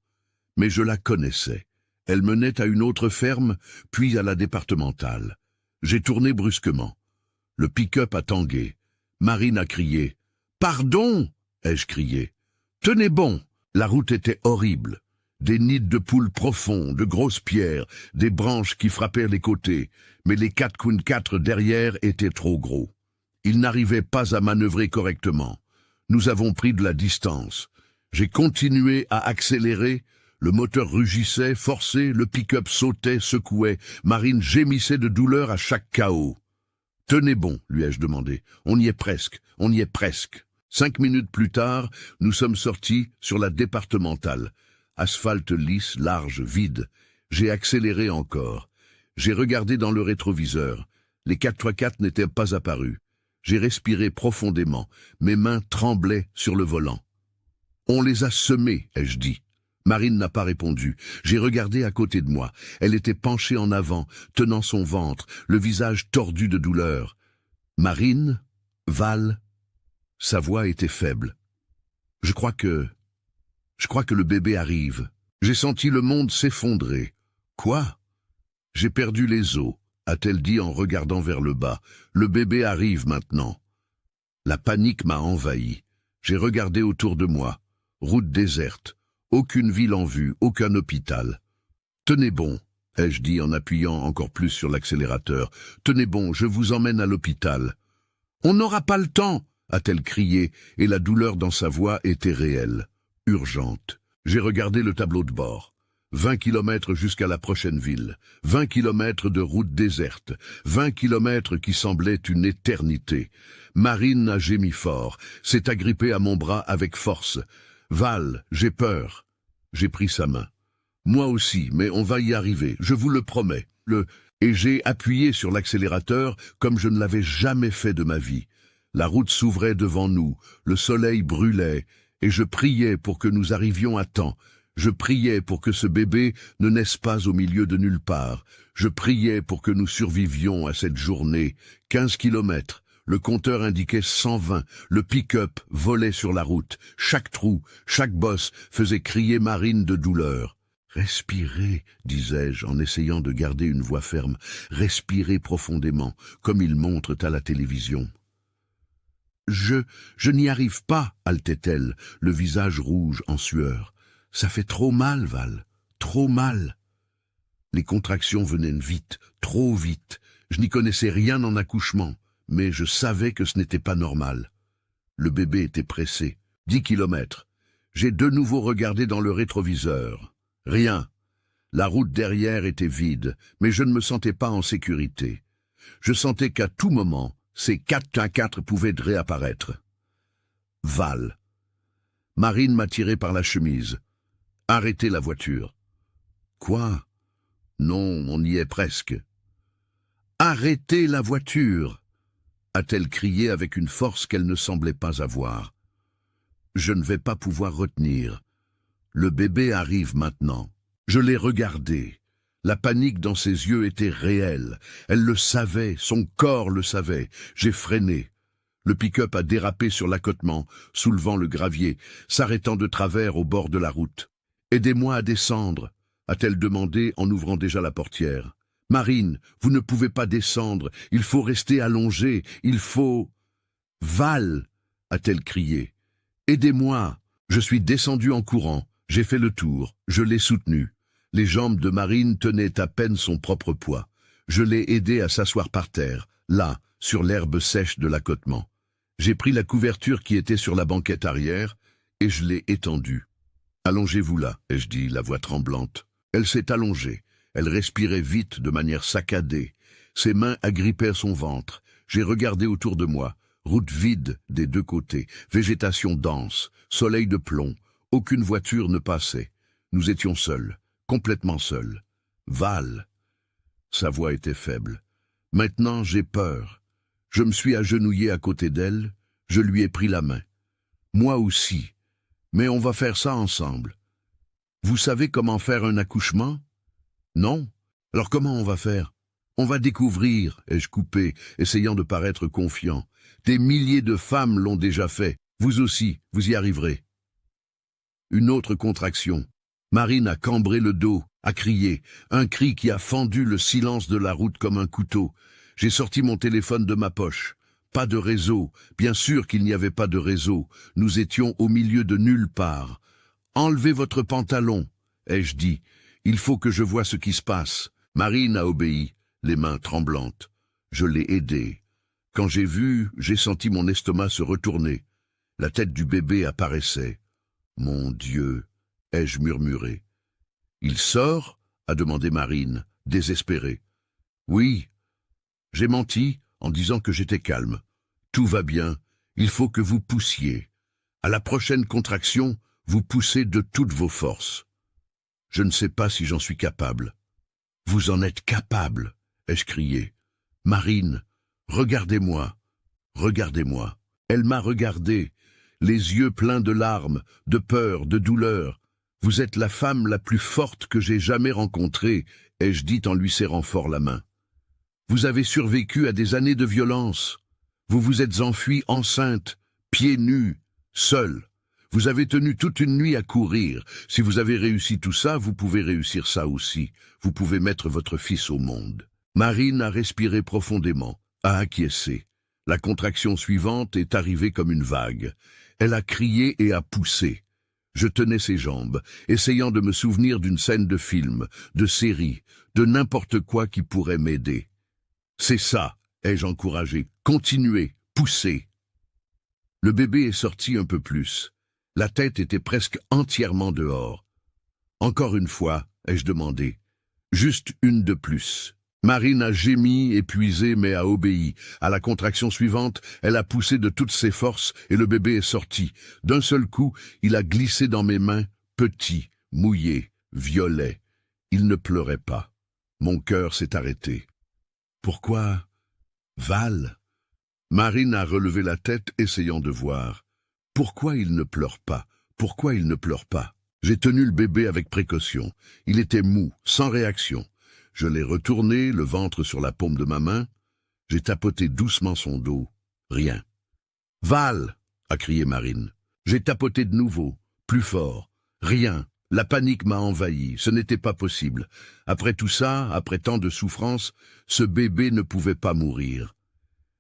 Mais je la connaissais. Elle menait à une autre ferme, puis à la départementale. J'ai tourné brusquement. Le pick-up a tangué. Marine a crié. « Pardon !» ai-je crié. « Tenez bon !» La route était horrible. Des nids de poules profonds, de grosses pierres, des branches qui frappaient les côtés, mais les 4x4 derrière étaient trop gros. Ils n'arrivaient pas à manœuvrer correctement. Nous avons pris de la distance. J'ai continué à accélérer. Le moteur rugissait, forçait, le pick-up sautait, secouait. Marine gémissait de douleur à chaque chaos. « Tenez bon », lui ai-je demandé. « On y est presque, on y est presque. » 5 minutes plus tard, nous sommes sortis sur la départementale. Asphalte lisse, large, vide. J'ai accéléré encore. J'ai regardé dans le rétroviseur. Les 4x4 n'étaient pas apparus. J'ai respiré profondément. Mes mains tremblaient sur le volant. « On les a semés », ai-je dit. Marine n'a pas répondu. J'ai regardé à côté de moi. Elle était penchée en avant, tenant son ventre, le visage tordu de douleur. « Marine ? Val ?» Sa voix était faible. « Je crois que le bébé arrive. » J'ai senti le monde s'effondrer. « Quoi ?» « J'ai perdu les os, » a-t-elle dit en regardant vers le bas. « Le bébé arrive maintenant. » La panique m'a envahi. J'ai regardé autour de moi. Route déserte. Aucune ville en vue, aucun hôpital. « Tenez bon », ai-je dit en appuyant encore plus sur l'accélérateur. « Tenez bon, je vous emmène à l'hôpital. »« On n'aura pas le temps !» a-t-elle crié, et la douleur dans sa voix était réelle, urgente. J'ai regardé le tableau de bord. 20 kilomètres jusqu'à la prochaine ville, 20 kilomètres de route déserte, 20 kilomètres qui semblaient une éternité. Marine a gémi fort, s'est agrippée à mon bras avec force. « Val, j'ai peur. » J'ai pris sa main. « Moi aussi, mais on va y arriver, je vous le promets. » Et j'ai appuyé sur l'accélérateur comme je ne l'avais jamais fait de ma vie. La route s'ouvrait devant nous, le soleil brûlait, et je priais pour que nous arrivions à temps. Je priais pour que ce bébé ne naisse pas au milieu de nulle part. Je priais pour que nous survivions à cette journée. 15 kilomètres. Le compteur indiquait 120. Le pick-up volait sur la route. Chaque trou, chaque bosse faisait crier Marine de douleur. « Respirez, disais-je en essayant de garder une voix ferme. Respirez profondément, comme ils montrent à la télévision. » Je n'y arrive pas, haletait-elle, le visage rouge en sueur. « Ça fait trop mal, Val, trop mal. » Les contractions venaient vite, trop vite. Je n'y connaissais rien en accouchement, mais je savais que ce n'était pas normal. Le bébé était pressé. 10 kilomètres. J'ai de nouveau regardé dans le rétroviseur. Rien. La route derrière était vide, mais je ne me sentais pas en sécurité. Je sentais qu'à tout moment, ces 4x4 pouvaient réapparaître. Val. Marine m'a tiré par la chemise. Arrêtez la voiture. Quoi? Non, on y est presque. Arrêtez la voiture, a-t-elle crié avec une force qu'elle ne semblait pas avoir. Je ne vais pas pouvoir retenir. Le bébé arrive maintenant. Je l'ai regardé. La panique dans ses yeux était réelle. Elle le savait, son corps le savait. J'ai freiné. Le pick-up a dérapé sur l'accotement, soulevant le gravier, s'arrêtant de travers au bord de la route. « Aidez-moi à descendre », a-t-elle demandé en ouvrant déjà la portière. « Marine, vous ne pouvez pas descendre, il faut rester allongé, il faut... »« Val !» a-t-elle crié. « Aidez-moi !» Je suis descendu en courant. J'ai fait le tour, je l'ai soutenu. Les jambes de Marine tenaient à peine son propre poids. Je l'ai aidé à s'asseoir par terre, là, sur l'herbe sèche de l'accotement. J'ai pris la couverture qui était sur la banquette arrière et je l'ai étendue. « Allongez-vous là », ai-je dit, la voix tremblante. Elle s'est allongée. Elle respirait vite, de manière saccadée. Ses mains agrippaient son ventre. J'ai regardé autour de moi. Route vide des deux côtés, végétation dense, soleil de plomb. Aucune voiture ne passait. Nous étions seuls, complètement seuls. Val. Sa voix était faible. Maintenant, j'ai peur. Je me suis agenouillé à côté d'elle. Je lui ai pris la main. Moi aussi. Mais on va faire ça ensemble. Vous savez comment faire un accouchement? Non? Alors comment on va faire? On va découvrir, ai-je coupé, essayant de paraître confiant. Des milliers de femmes l'ont déjà fait. Vous aussi, vous y arriverez. Une autre contraction. Marine a cambré le dos, a crié, un cri qui a fendu le silence de la route comme un couteau. J'ai sorti mon téléphone de ma poche. Pas de réseau, bien sûr qu'il n'y avait pas de réseau. Nous étions au milieu de nulle part. « Enlevez votre pantalon », ai-je dit. « Il faut que je voie ce qui se passe. » Marine a obéi, les mains tremblantes. Je l'ai aidée. Quand j'ai vu, j'ai senti mon estomac se retourner. La tête du bébé apparaissait. « Mon Dieu !» ai-je murmuré. « Il sort ?» a demandé Marine, désespérée. « Oui. » J'ai menti en disant que j'étais calme. « Tout va bien. Il faut que vous poussiez. À la prochaine contraction, vous poussez de toutes vos forces. » Je ne sais pas si j'en suis capable. « Vous en êtes capable !» ai-je crié. « Marine, regardez-moi. Regardez-moi. » Elle m'a regardé, les yeux pleins de larmes, de peur, de douleur. « Vous êtes la femme la plus forte que j'ai jamais rencontrée, » ai-je dit en lui serrant fort la main. « Vous avez survécu à des années de violence. Vous vous êtes enfuie enceinte, pieds nus, seule. Vous avez tenu toute une nuit à courir. Si vous avez réussi tout ça, vous pouvez réussir ça aussi. Vous pouvez mettre votre fils au monde. » Marine a respiré profondément, a acquiescé. La contraction suivante est arrivée comme une vague. Elle a crié et a poussé. Je tenais ses jambes, essayant de me souvenir d'une scène de film, de série, de n'importe quoi qui pourrait m'aider. « C'est ça !» ai-je encouragé. « Continuez, poussez !» Le bébé est sorti un peu plus. La tête était presque entièrement dehors. « Encore une fois, » ai-je demandé. Juste une de plus. Marine a gémi, épuisée, mais a obéi. À la contraction suivante, elle a poussé de toutes ses forces et le bébé est sorti. D'un seul coup, il a glissé dans mes mains, petit, mouillé, violet. Il ne pleurait pas. Mon cœur s'est arrêté. Pourquoi Val? Marine a relevé la tête, essayant de voir. Pourquoi il ne pleure pas? Pourquoi il ne pleure pas? J'ai tenu le bébé avec précaution. Il était mou, sans réaction. Je l'ai retourné, le ventre sur la paume de ma main. J'ai tapoté doucement son dos. Rien. « Val !» a crié Marine. J'ai tapoté de nouveau, plus fort. Rien. La panique m'a envahi. Ce n'était pas possible. Après tout ça, après tant de souffrance, ce bébé ne pouvait pas mourir.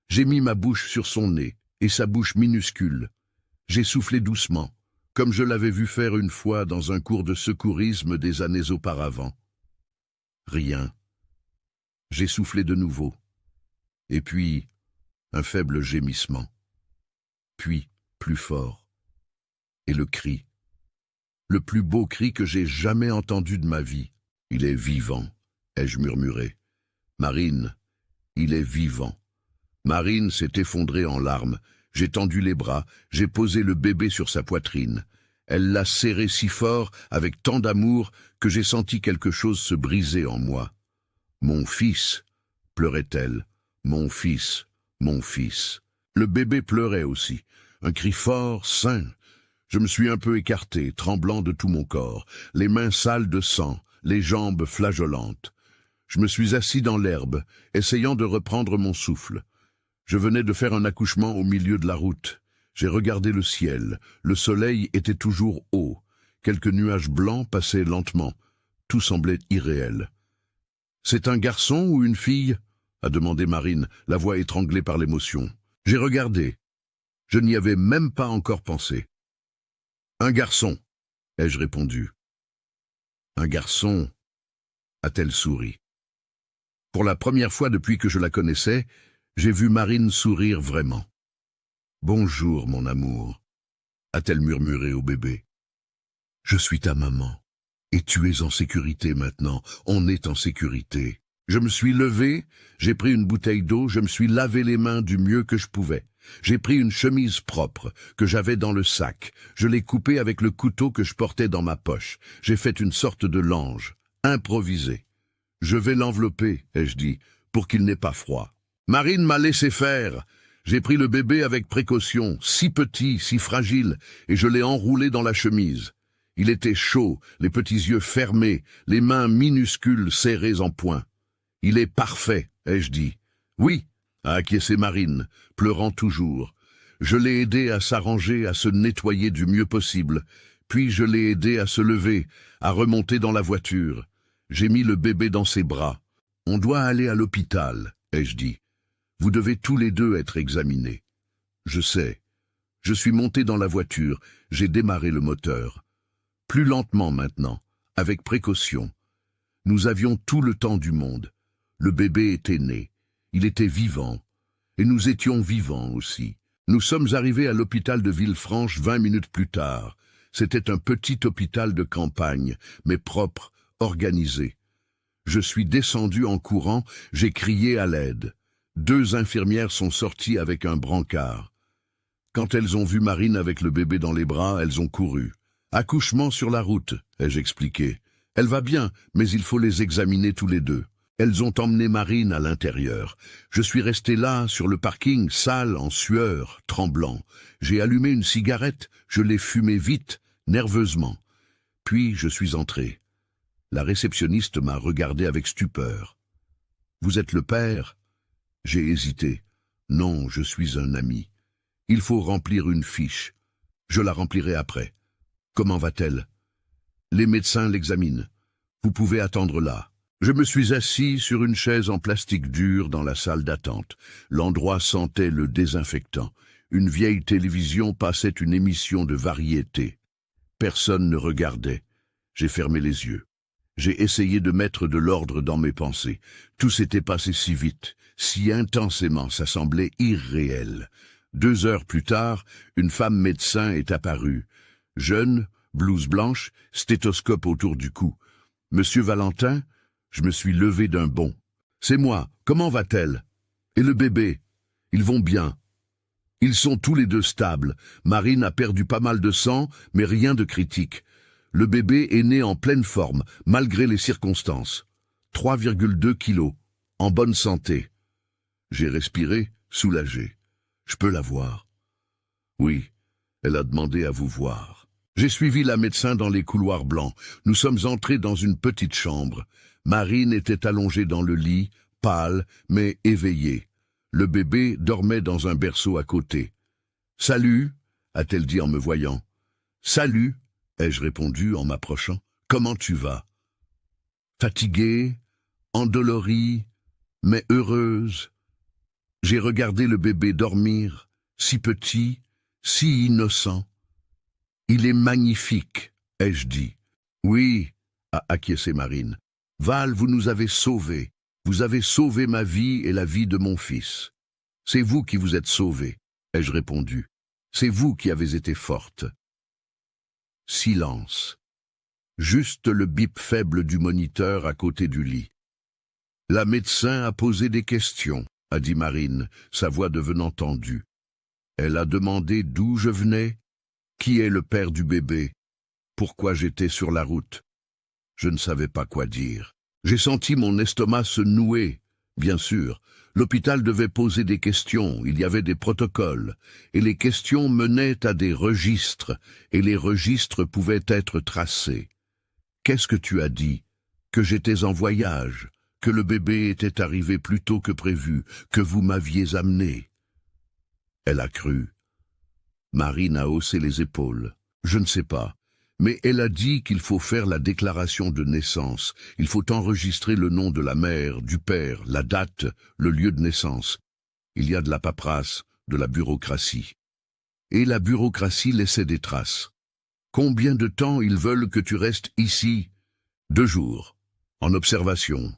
J'ai mis ma bouche sur son nez, et sa bouche minuscule. J'ai soufflé doucement, comme je l'avais vu faire une fois dans un cours de secourisme des années auparavant. Rien. J'ai soufflé de nouveau. Et puis, un faible gémissement. Puis, plus fort. Et le cri. Le plus beau cri que j'ai jamais entendu de ma vie. Il est vivant, ai-je murmuré. Marine, il est vivant. Marine s'est effondrée en larmes. J'ai tendu les bras, j'ai posé le bébé sur sa poitrine. Elle l'a serré si fort, avec tant d'amour, que j'ai senti quelque chose se briser en moi. « Mon fils !» pleurait-elle. « Mon fils, mon fils !» Le bébé pleurait aussi. Un cri fort, sain. Je me suis un peu écarté, tremblant de tout mon corps, les mains sales de sang, les jambes flageolantes. Je me suis assis dans l'herbe, essayant de reprendre mon souffle. Je venais de faire un accouchement au milieu de la route. J'ai regardé le ciel. Le soleil était toujours haut. Quelques nuages blancs passaient lentement. Tout semblait irréel. « C'est un garçon ou une fille ?» a demandé Marine, la voix étranglée par l'émotion. J'ai regardé. Je n'y avais même pas encore pensé. « Un garçon », ai-je répondu. « Un garçon », a-t-elle souri. Pour la première fois depuis que je la connaissais, j'ai vu Marine sourire vraiment. « Bonjour, mon amour », a-t-elle murmuré au bébé. « Je suis ta maman, et tu es en sécurité maintenant, on est en sécurité. » Je me suis levé, j'ai pris une bouteille d'eau, je me suis lavé les mains du mieux que je pouvais. J'ai pris une chemise propre que j'avais dans le sac. Je l'ai coupée avec le couteau que je portais dans ma poche. J'ai fait une sorte de lange, improvisé. « Je vais l'envelopper », ai-je dit, pour qu'il n'ait pas froid. Marine m'a laissé faire. J'ai pris le bébé avec précaution, si petit, si fragile, et je l'ai enroulé dans la chemise. Il était chaud, les petits yeux fermés, les mains minuscules serrées en poing. « Il est parfait », ai-je dit. « Oui », a acquiescé Marine, pleurant toujours. Je l'ai aidé à s'arranger, à se nettoyer du mieux possible. Puis je l'ai aidé à se lever, à remonter dans la voiture. J'ai mis le bébé dans ses bras. « On doit aller à l'hôpital », ai-je dit. « Vous devez tous les deux être examinés. » Je sais. Je suis monté dans la voiture, j'ai démarré le moteur. Plus lentement maintenant, avec précaution. Nous avions tout le temps du monde. Le bébé était né. Il était vivant. Et nous étions vivants aussi. Nous sommes arrivés à l'hôpital de Villefranche 20 minutes plus tard. C'était un petit hôpital de campagne, mais propre, organisé. Je suis descendu en courant, j'ai crié à l'aide. 2 infirmières sont sorties avec un brancard. Quand elles ont vu Marine avec le bébé dans les bras, elles ont couru. « Accouchement sur la route », ai-je expliqué. « Elle va bien, mais il faut les examiner tous les deux. » Elles ont emmené Marine à l'intérieur. Je suis resté là, sur le parking, sale, en sueur, tremblant. J'ai allumé une cigarette, je l'ai fumée vite, nerveusement. Puis je suis entré. La réceptionniste m'a regardé avec stupeur. « Vous êtes le père ?» J'ai hésité. « Non, je suis un ami. Il faut remplir une fiche. Je la remplirai après. Comment va-t-elle ?»« Les médecins l'examinent. Vous pouvez attendre là. » Je me suis assis sur une chaise en plastique dur dans la salle d'attente. L'endroit sentait le désinfectant. Une vieille télévision passait une émission de variété. Personne ne regardait. J'ai fermé les yeux. J'ai essayé de mettre de l'ordre dans mes pensées. Tout s'était passé si vite, si intensément, ça semblait irréel. 2 heures plus tard, une femme médecin est apparue. Jeune, blouse blanche, stéthoscope autour du cou. Monsieur Valentin, je me suis levé d'un bond. C'est moi, comment va-t-elle? Et le bébé? Ils vont bien. Ils sont tous les deux stables. Marine a perdu pas mal de sang, mais rien de critique. Le bébé est né en pleine forme, malgré les circonstances. 3,2 kilos, en bonne santé. J'ai respiré, soulagé. Je peux la voir. Oui, elle a demandé à vous voir. J'ai suivi la médecin dans les couloirs blancs. Nous sommes entrés dans une petite chambre. Marine était allongée dans le lit, pâle, mais éveillée. Le bébé dormait dans un berceau à côté. « Salut » a-t-elle dit en me voyant. « Salut » ai-je répondu en m'approchant. « Comment tu vas » Fatiguée, endolorie, mais heureuse. J'ai regardé le bébé dormir, si petit, si innocent. « Il est magnifique » ai-je dit. « Oui » a acquiescé Marine. « Val, vous nous avez sauvés. Vous avez sauvé ma vie et la vie de mon fils. C'est vous qui vous êtes sauvée, ai-je répondu. C'est vous qui avez été forte. » Silence. Juste le bip faible du moniteur à côté du lit. « La médecin a posé des questions, » a dit Marine, sa voix devenant tendue. Elle a demandé d'où je venais, qui est le père du bébé, pourquoi j'étais sur la route. Je ne savais pas quoi dire. J'ai senti mon estomac se nouer. Bien sûr, l'hôpital devait poser des questions, il y avait des protocoles, et les questions menaient à des registres, et les registres pouvaient être tracés. Qu'est-ce que tu as dit? Que j'étais en voyage, que le bébé était arrivé plus tôt que prévu, que vous m'aviez amené. Elle a cru. Marine a haussé les épaules. Je ne sais pas. Mais elle a dit qu'il faut faire la déclaration de naissance. Il faut enregistrer le nom de la mère, du père, la date, le lieu de naissance. Il y a de la paperasse, de la bureaucratie. Et la bureaucratie laissait des traces. Combien de temps ils veulent que tu restes ici? 2 jours. En observation.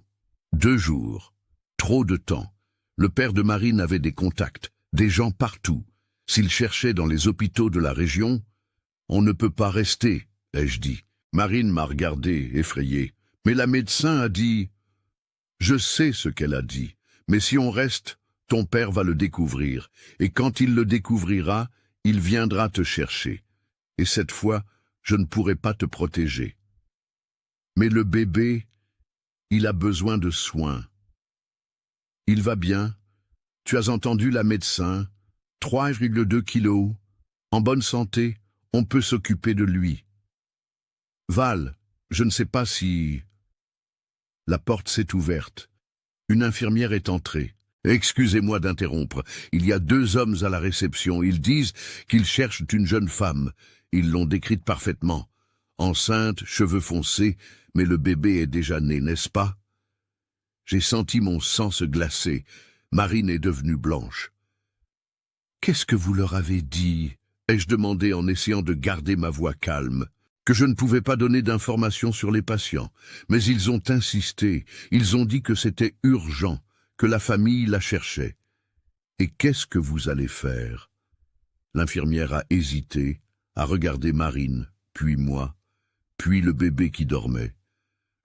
2 jours. Trop de temps. Le père de Marine avait des contacts, des gens partout. S'il cherchait dans les hôpitaux de la région, on ne peut pas rester. Ai-je dit. Marine m'a regardé, effrayée. Mais la médecin a dit... Je sais ce qu'elle a dit, mais si on reste, ton père va le découvrir, et quand il le découvrira, il viendra te chercher. Et cette fois, je ne pourrai pas te protéger. Mais le bébé, il a besoin de soins. Il va bien. Tu as entendu la médecin. 3,2 kilos. En bonne santé, on peut s'occuper de lui. Val, je ne sais pas si... La porte s'est ouverte. Une infirmière est entrée. Excusez-moi d'interrompre. Il y a 2 hommes à la réception. Ils disent qu'ils cherchent une jeune femme. Ils l'ont décrite parfaitement. Enceinte, cheveux foncés, mais le bébé est déjà né, n'est-ce pas? J'ai senti mon sang se glacer. Marine est devenue blanche. Qu'est-ce que vous leur avez dit? Ai-je demandé en essayant de garder ma voix calme. Que je ne pouvais pas donner d'informations sur les patients, mais ils ont insisté, ils ont dit que c'était urgent, que la famille la cherchait. Et qu'est-ce que vous allez faire? L'infirmière a hésité, a regardé Marine, puis moi, puis le bébé qui dormait.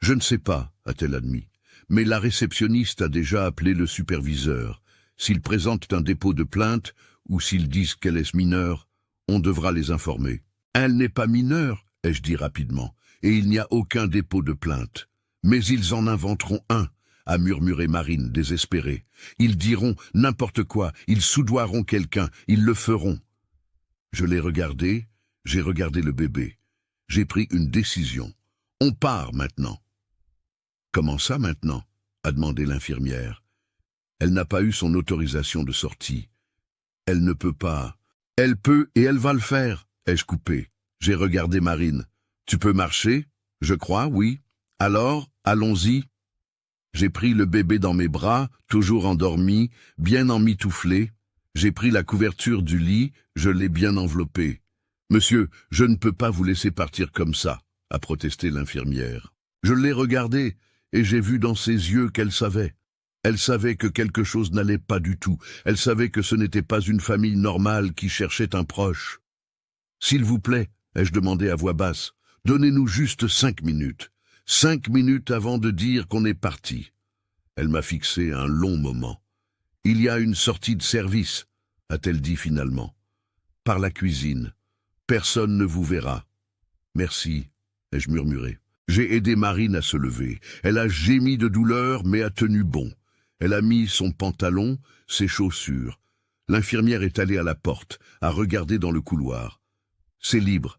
Je ne sais pas, a-t-elle admis, mais la réceptionniste a déjà appelé le superviseur. S'ils présentent un dépôt de plainte, ou s'ils disent qu'elle est mineure, on devra les informer. Elle n'est pas mineure, ai-je dit rapidement, et il n'y a aucun dépôt de plainte. Mais ils en inventeront un, a murmuré Marine, désespérée. Ils diront n'importe quoi, ils soudoieront quelqu'un, ils le feront. Je l'ai regardé, j'ai regardé le bébé. J'ai pris une décision. On part maintenant. Comment ça maintenant? A demandé l'infirmière. Elle n'a pas eu son autorisation de sortie. Elle ne peut pas. Elle peut et elle va le faire, ai-je coupé. J'ai regardé Marine. Tu peux marcher? Je crois, oui. Alors, allons-y. J'ai pris le bébé dans mes bras, toujours endormi, bien emmitouflé. J'ai pris la couverture du lit, je l'ai bien enveloppé. Monsieur, je ne peux pas vous laisser partir comme ça, a protesté l'infirmière. Je l'ai regardée, et j'ai vu dans ses yeux qu'elle savait. Elle savait que quelque chose n'allait pas du tout. Elle savait que ce n'était pas une famille normale qui cherchait un proche. S'il vous plaît, ai-je demandé à voix basse, donnez-nous juste 5 minutes. 5 minutes avant de dire qu'on est parti. Elle m'a fixé un long moment. « Il y a une sortie de service », a-t-elle dit finalement. « Par la cuisine. Personne ne vous verra. »« Merci », ai-je murmuré. J'ai aidé Marine à se lever. Elle a gémi de douleur, mais a tenu bon. Elle a mis son pantalon, ses chaussures. L'infirmière est allée à la porte, a regardé dans le couloir. « C'est libre.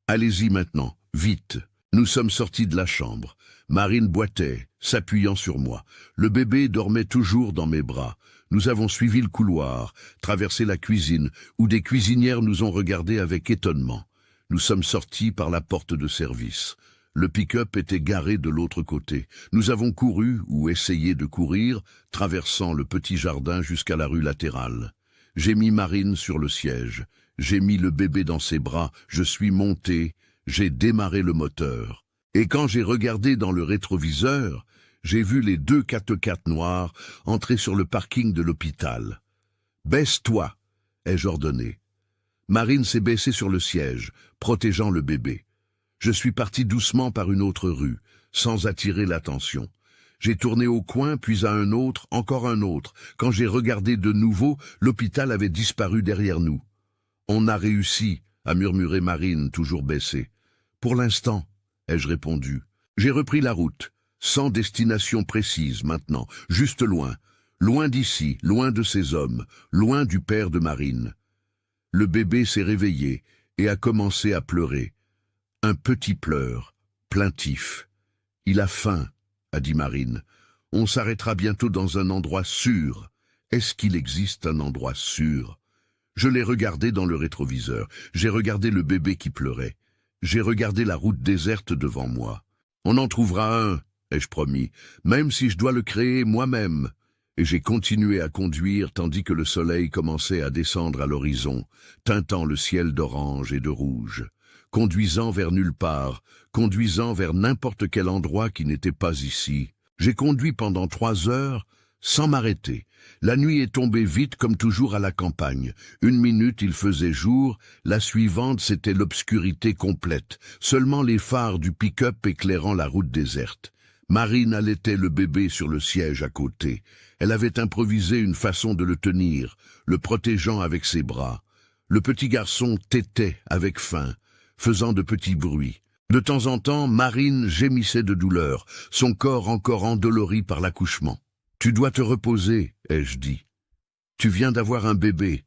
Allez-y maintenant, vite. » Nous sommes sortis de la chambre. Marine boitait, s'appuyant sur moi. Le bébé dormait toujours dans mes bras. Nous avons suivi le couloir, traversé la cuisine, où des cuisinières nous ont regardés avec étonnement. Nous sommes sortis par la porte de service. Le pick-up était garé de l'autre côté. Nous avons couru, ou essayé de courir, traversant le petit jardin jusqu'à la rue latérale. J'ai mis Marine sur le siège. J'ai mis le bébé dans ses bras. Je suis monté. J'ai démarré le moteur. Et quand j'ai regardé dans le rétroviseur, j'ai vu les 2 4x4 noirs entrer sur le parking de l'hôpital. « Baisse-toi » ai-je ordonné. Marine s'est baissée sur le siège, protégeant le bébé. Je suis parti doucement par une autre rue, sans attirer l'attention. J'ai tourné au coin, puis à un autre, encore un autre. Quand j'ai regardé de nouveau, l'hôpital avait disparu derrière nous. « On a réussi » a murmuré Marine, toujours baissée. « Pour l'instant » ai-je répondu. J'ai repris la route, sans destination précise maintenant, juste loin. Loin d'ici, loin de ces hommes, loin du père de Marine. Le bébé s'est réveillé et a commencé à pleurer. Un petit pleur, plaintif. « Il a faim » a dit Marine. « On s'arrêtera bientôt dans un endroit sûr. » Est-ce qu'il existe un endroit sûr? Je l'ai regardé dans le rétroviseur. J'ai regardé le bébé qui pleurait. J'ai regardé la route déserte devant moi. « On en trouvera un » ai-je promis, même si je dois le créer moi-même. Et j'ai continué à conduire tandis que le soleil commençait à descendre à l'horizon, teintant le ciel d'orange et de rouge, conduisant vers nulle part, conduisant vers n'importe quel endroit qui n'était pas ici. J'ai conduit pendant 3 heures sans m'arrêter. La nuit est tombée vite comme toujours à la campagne. 1 minute il faisait jour, la suivante c'était l'obscurité complète, seulement les phares du pick-up éclairant la route déserte. Marine allaitait le bébé sur le siège à côté. Elle avait improvisé une façon de le tenir, le protégeant avec ses bras. Le petit garçon tétait avec faim, faisant de petits bruits. De temps en temps, Marine gémissait de douleur, son corps encore endolori par l'accouchement. « Tu dois te reposer, ai-je dit. Tu viens d'avoir un bébé. »«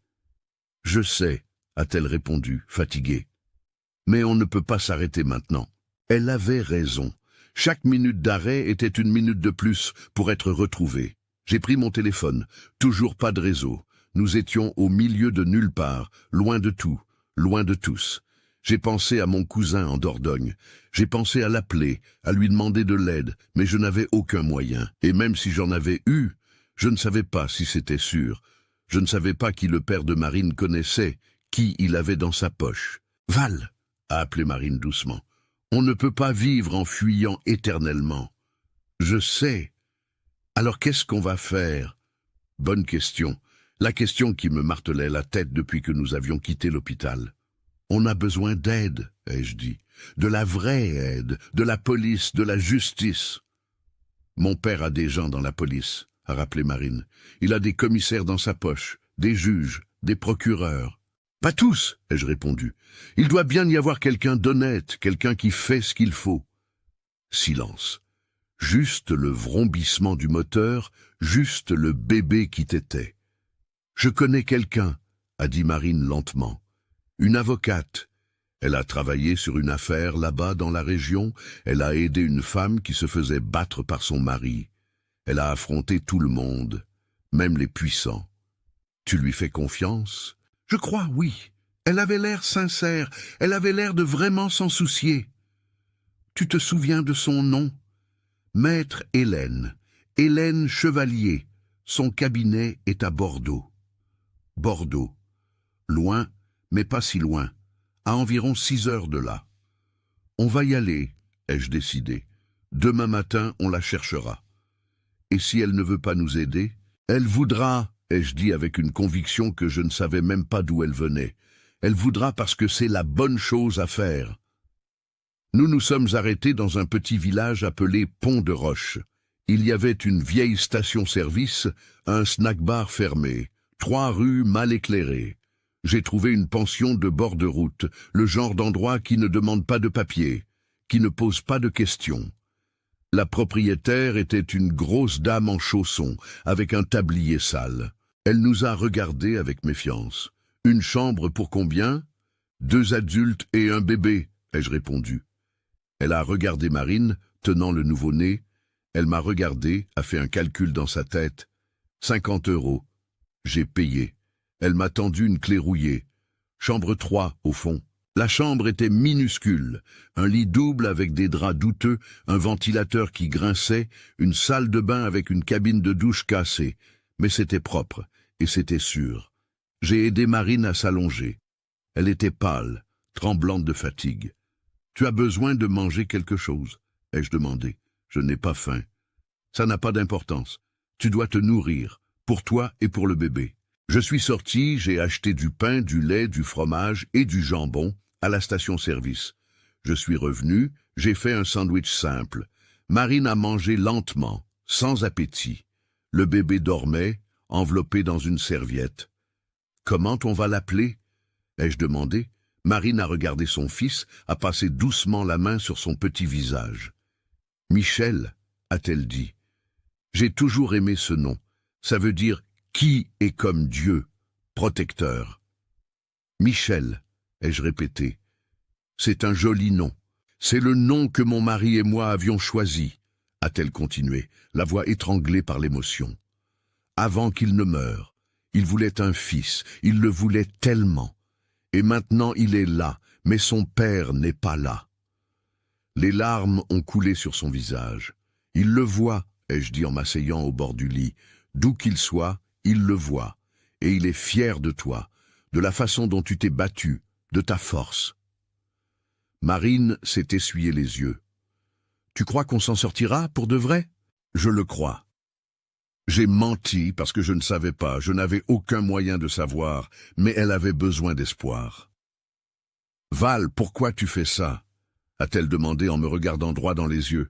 Je sais, » a-t-elle répondu, fatiguée. « Mais on ne peut pas s'arrêter maintenant. » Elle avait raison. Chaque minute d'arrêt était une minute de plus pour être retrouvée. J'ai pris mon téléphone. Toujours pas de réseau. Nous étions au milieu de nulle part, loin de tout, loin de tous. J'ai pensé à mon cousin en Dordogne. J'ai pensé à l'appeler, à lui demander de l'aide, mais je n'avais aucun moyen. Et même si j'en avais eu, je ne savais pas si c'était sûr. Je ne savais pas qui le père de Marine connaissait, qui il avait dans sa poche. « Val !» a appelé Marine doucement. « On ne peut pas vivre en fuyant éternellement. »« Je sais. Alors qu'est-ce qu'on va faire ?» Bonne question. La question qui me martelait la tête depuis que nous avions quitté l'hôpital. « On a besoin d'aide, » ai-je dit. « De la vraie aide, de la police, de la justice. »« Mon père a des gens dans la police, » a rappelé Marine. « Il a des commissaires dans sa poche, des juges, des procureurs. »« Pas tous, » ai-je répondu. « Il doit bien y avoir quelqu'un d'honnête, quelqu'un qui fait ce qu'il faut. » Silence. Juste le vrombissement du moteur, juste le bébé qui tétait. « Je connais quelqu'un, » a dit Marine lentement. « Une avocate. Elle a travaillé sur une affaire là-bas dans la région. Elle a aidé une femme qui se faisait battre par son mari. Elle a affronté tout le monde, même les puissants. Tu lui fais confiance ? Je crois, oui. Elle avait l'air sincère. Elle avait l'air de vraiment s'en soucier. Tu te souviens de son nom ? Maître Hélène. Hélène Chevalier. Son cabinet est à Bordeaux. Bordeaux. Loin, mais pas si loin. À environ 6 heures de là. On va y aller, ai-je décidé. Demain matin, on la cherchera. Et si elle ne veut pas nous aider, elle voudra, ai-je dit avec une conviction que je ne savais même pas d'où elle venait. Elle voudra parce que c'est la bonne chose à faire. Nous nous sommes arrêtés dans un petit village appelé Pont-de-Roche. Il y avait une vieille station-service, un snack-bar fermé, 3 rues mal éclairées. J'ai trouvé une pension de bord de route, le genre d'endroit qui ne demande pas de papier, qui ne pose pas de questions. La propriétaire était une grosse dame en chaussons, avec un tablier sale. Elle nous a regardés avec méfiance. « Une chambre pour combien ? » « 2 adultes et un bébé, ai-je répondu. Elle a regardé Marine, tenant le nouveau-né. Elle m'a regardé, a fait un calcul dans sa tête. 50 €. J'ai payé. Elle m'a tendu une clé rouillée. Chambre 3, au fond. La chambre était minuscule. Un lit double avec des draps douteux, un ventilateur qui grinçait, une salle de bain avec une cabine de douche cassée. Mais c'était propre, et c'était sûr. J'ai aidé Marine à s'allonger. Elle était pâle, tremblante de fatigue. « Tu as besoin de manger quelque chose ?» ai-je demandé. « Je n'ai pas faim. »« Ça n'a pas d'importance. Tu dois te nourrir, pour toi et pour le bébé. » Je suis sorti, j'ai acheté du pain, du lait, du fromage et du jambon à la station-service. Je suis revenu, j'ai fait un sandwich simple. Marine a mangé lentement, sans appétit. Le bébé dormait, enveloppé dans une serviette. « Comment on va l'appeler ?» ai-je demandé. Marine a regardé son fils, a passé doucement la main sur son petit visage. « Michel, a-t-elle dit. J'ai toujours aimé ce nom. Ça veut dire « qui est comme Dieu, protecteur ». Michel, ai-je répété. C'est un joli nom. C'est le nom que mon mari et moi avions choisi, a-t-elle continué, la voix étranglée par l'émotion. Avant qu'il ne meure, il voulait un fils, il le voulait tellement. Et maintenant il est là, mais son père n'est pas là. Les larmes ont coulé sur son visage. Il le voit, ai-je dit en m'asseyant au bord du lit. D'où qu'il soit, il le voit. Et il est fier de toi, de la façon dont tu t'es battu, de ta force. Marine s'est essuyé les yeux. Tu crois qu'on s'en sortira pour de vrai? Je le crois. J'ai menti parce que je ne savais pas, je n'avais aucun moyen de savoir, mais elle avait besoin d'espoir. Val, pourquoi tu fais ça? A-t-elle demandé en me regardant droit dans les yeux.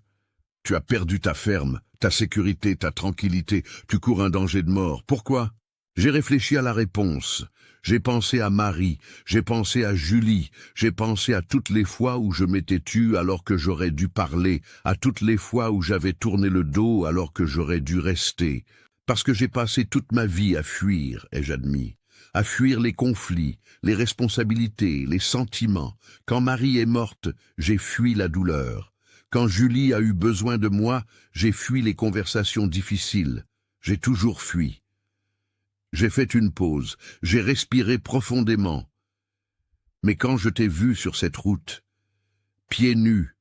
Tu as perdu ta ferme, ta sécurité, ta tranquillité, tu cours un danger de mort. Pourquoi? J'ai réfléchi à la réponse. J'ai pensé à Marie, j'ai pensé à Julie, j'ai pensé à toutes les fois où je m'étais tue alors que j'aurais dû parler, à toutes les fois où j'avais tourné le dos alors que j'aurais dû rester. Parce que j'ai passé toute ma vie à fuir, ai-je admis. À fuir les conflits, les responsabilités, les sentiments. Quand Marie est morte, j'ai fui la douleur. Quand Julie a eu besoin de moi, j'ai fui les conversations difficiles. J'ai toujours fui. J'ai fait une pause, j'ai respiré profondément. Mais quand je t'ai vu sur cette route, pieds nus,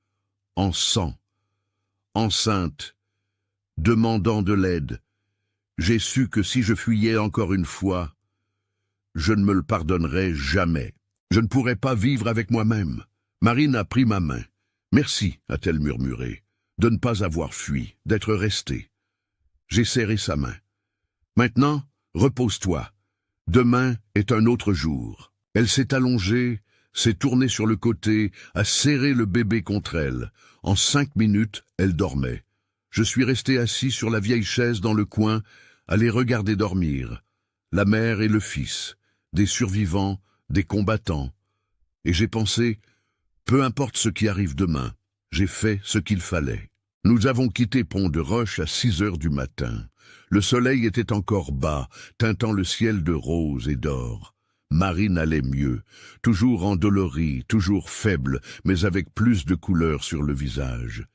en sang, enceinte, demandant de l'aide, j'ai su que si je fuyais encore une fois, je ne me le pardonnerais jamais. Je ne pourrais pas vivre avec moi-même. Marine a pris ma main. Merci, a-t-elle murmuré, de ne pas avoir fui, d'être restée. J'ai serré sa main. Maintenant, repose-toi. Demain est un autre jour. Elle s'est allongée, s'est tournée sur le côté, a serré le bébé contre elle. En 5 minutes, elle dormait. Je suis resté assis sur la vieille chaise dans le coin, à les regarder dormir. La mère et le fils, des survivants, des combattants. Et j'ai pensé, peu importe ce qui arrive demain, j'ai fait ce qu'il fallait. Nous avons quitté Pont-de-Roche à 6 heures du matin. Le soleil était encore bas, teintant le ciel de rose et d'or. Marine allait mieux, toujours endolorie, toujours faible, mais avec plus de couleur sur le visage.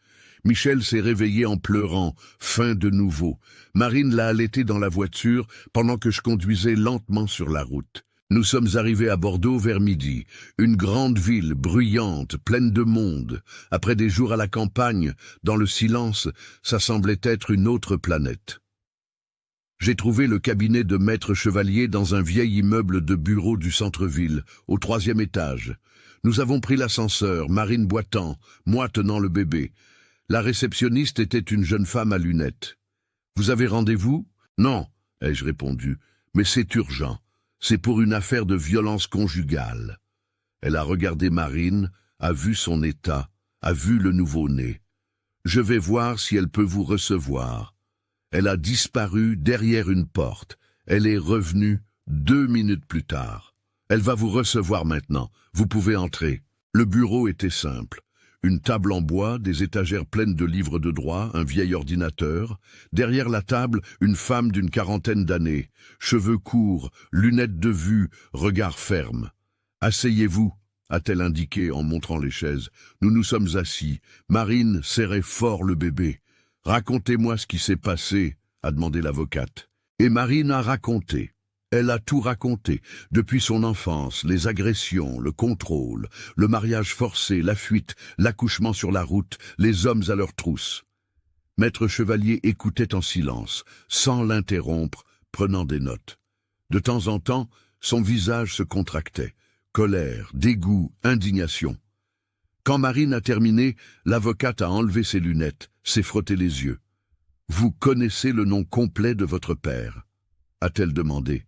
Michel s'est réveillé en pleurant, faim de nouveau. Marine l'a allaité dans la voiture pendant que je conduisais lentement sur la route. Nous sommes arrivés à Bordeaux vers midi, une grande ville bruyante, pleine de monde. Après des jours à la campagne, dans le silence, ça semblait être une autre planète. J'ai trouvé le cabinet de maître Chevalier dans un vieil immeuble de bureaux du centre-ville, au 3e étage. Nous avons pris l'ascenseur, Marine boitant, moi tenant le bébé. La réceptionniste était une jeune femme à lunettes. « Vous avez rendez-vous » ?« Non, ai-je répondu, mais c'est urgent. C'est pour une affaire de violence conjugale. » Elle a regardé Marine, a vu son état, a vu le nouveau-né. Je vais voir si elle peut vous recevoir. Elle a disparu derrière une porte. Elle est revenue 2 minutes plus tard. Elle va vous recevoir maintenant. Vous pouvez entrer. Le bureau était simple. Une table en bois, des étagères pleines de livres de droit, un vieil ordinateur. Derrière la table, une femme d'une 40aine d'années. Cheveux courts, lunettes de vue, regard ferme. « Asseyez-vous », a-t-elle indiqué en montrant les chaises. Nous nous sommes assis. Marine serrait fort le bébé. « Racontez-moi ce qui s'est passé », a demandé l'avocate. Et Marine a raconté. Elle a tout raconté, depuis son enfance, les agressions, le contrôle, le mariage forcé, la fuite, l'accouchement sur la route, les hommes à leur trousse. Maître Chevalier écoutait en silence, sans l'interrompre, prenant des notes. De temps en temps, son visage se contractait. Colère, dégoût, indignation. Quand Marine a terminé, l'avocate a enlevé ses lunettes, s'est frotté les yeux. « Vous connaissez le nom complet de votre père ?» a-t-elle demandé.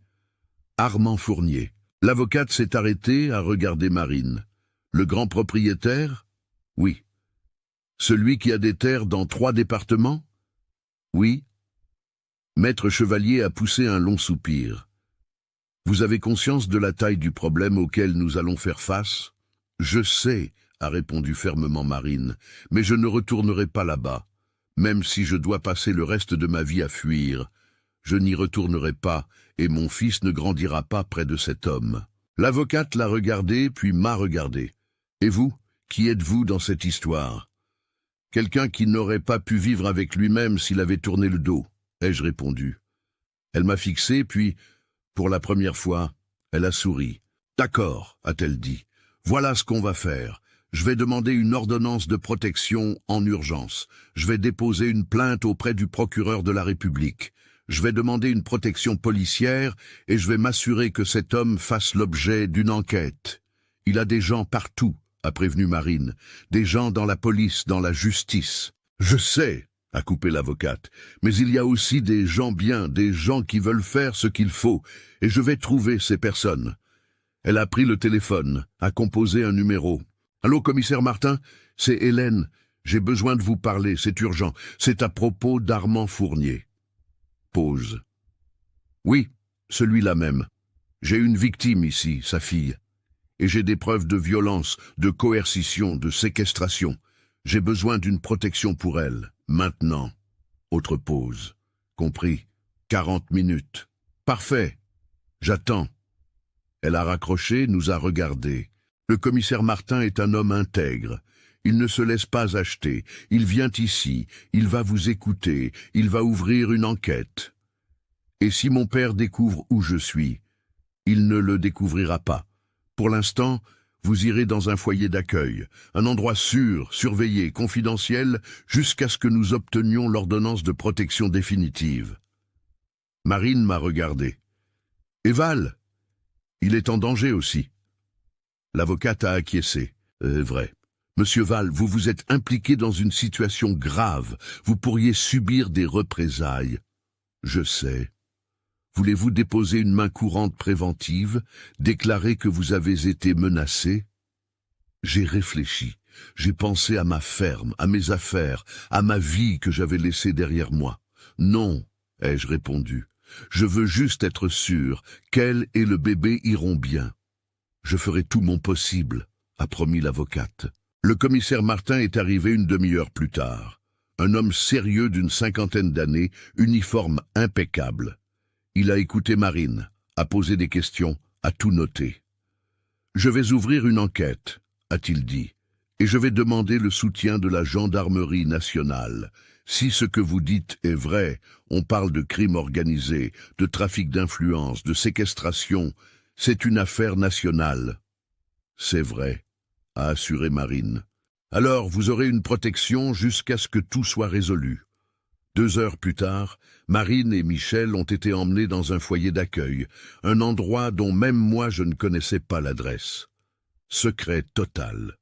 Armand Fournier. L'avocate s'est arrêtée à regarder Marine. Le grand propriétaire? Oui. Celui qui a des terres dans 3 départements? Oui. Maître Chevalier a poussé un long soupir. Vous avez conscience de la taille du problème auquel nous allons faire face? Je sais, a répondu fermement Marine, mais je ne retournerai pas là-bas. Même si je dois passer le reste de ma vie à fuir, je n'y retournerai pas, et mon fils ne grandira pas près de cet homme. L'avocate l'a regardé, puis m'a regardé. Et vous, qui êtes-vous dans cette histoire? Quelqu'un qui n'aurait pas pu vivre avec lui-même s'il avait tourné le dos, ai-je répondu. Elle m'a fixé, puis, pour la première fois, elle a souri. D'accord, a-t-elle dit. Voilà ce qu'on va faire. Je vais demander une ordonnance de protection en urgence. Je vais déposer une plainte auprès du procureur de la République. Je vais demander une protection policière et je vais m'assurer que cet homme fasse l'objet d'une enquête. Il a des gens partout, a prévenu Marine. Des gens dans la police, dans la justice. Je sais, a coupé l'avocate, mais il y a aussi des gens bien, des gens qui veulent faire ce qu'il faut, et je vais trouver ces personnes. Elle a pris le téléphone, a composé un numéro. Allô, commissaire Martin, c'est Hélène. J'ai besoin de vous parler, c'est urgent. C'est à propos d'Armand Fournier. Pause. Oui, celui-là même. J'ai une victime ici, sa fille. Et j'ai des preuves de violence, de coercition, de séquestration. J'ai besoin d'une protection pour elle, maintenant. Autre pause. Compris. 40 minutes. Parfait. J'attends. Elle a raccroché, nous a regardés. Le commissaire Martin est un homme intègre. Il ne se laisse pas acheter. Il vient ici. Il va vous écouter. Il va ouvrir une enquête. Et si mon père découvre où je suis, il ne le découvrira pas. Pour l'instant, vous irez dans un foyer d'accueil, un endroit sûr, surveillé, confidentiel, jusqu'à ce que nous obtenions l'ordonnance de protection définitive. Marine m'a regardé. Et Val? Il est en danger aussi. L'avocate a acquiescé. Vrai. Monsieur Val, vous vous êtes impliqué dans une situation grave. Vous pourriez subir des représailles. Je sais. Voulez-vous déposer une main courante préventive, déclarer que vous avez été menacé? J'ai réfléchi. J'ai pensé à ma ferme, à mes affaires, à ma vie que j'avais laissée derrière moi. Non, ai-je répondu. Je veux juste être sûr qu'elle et le bébé iront bien. Je ferai tout mon possible, a promis l'avocate. Le commissaire Martin est arrivé une demi-heure plus tard. Un homme sérieux d'une 50aine d'années, uniforme impeccable. Il a écouté Marine, a posé des questions, a tout noté. « Je vais ouvrir une enquête », a-t-il dit, « et je vais demander le soutien de la gendarmerie nationale. Si ce que vous dites est vrai, on parle de crime organisé, de trafic d'influence, de séquestration. C'est une affaire nationale. » « C'est vrai », a assuré Marine. « Alors vous aurez une protection jusqu'à ce que tout soit résolu. » 2 heures plus tard, Marine et Michel ont été emmenés dans un foyer d'accueil, un endroit dont même moi je ne connaissais pas l'adresse. Secret total.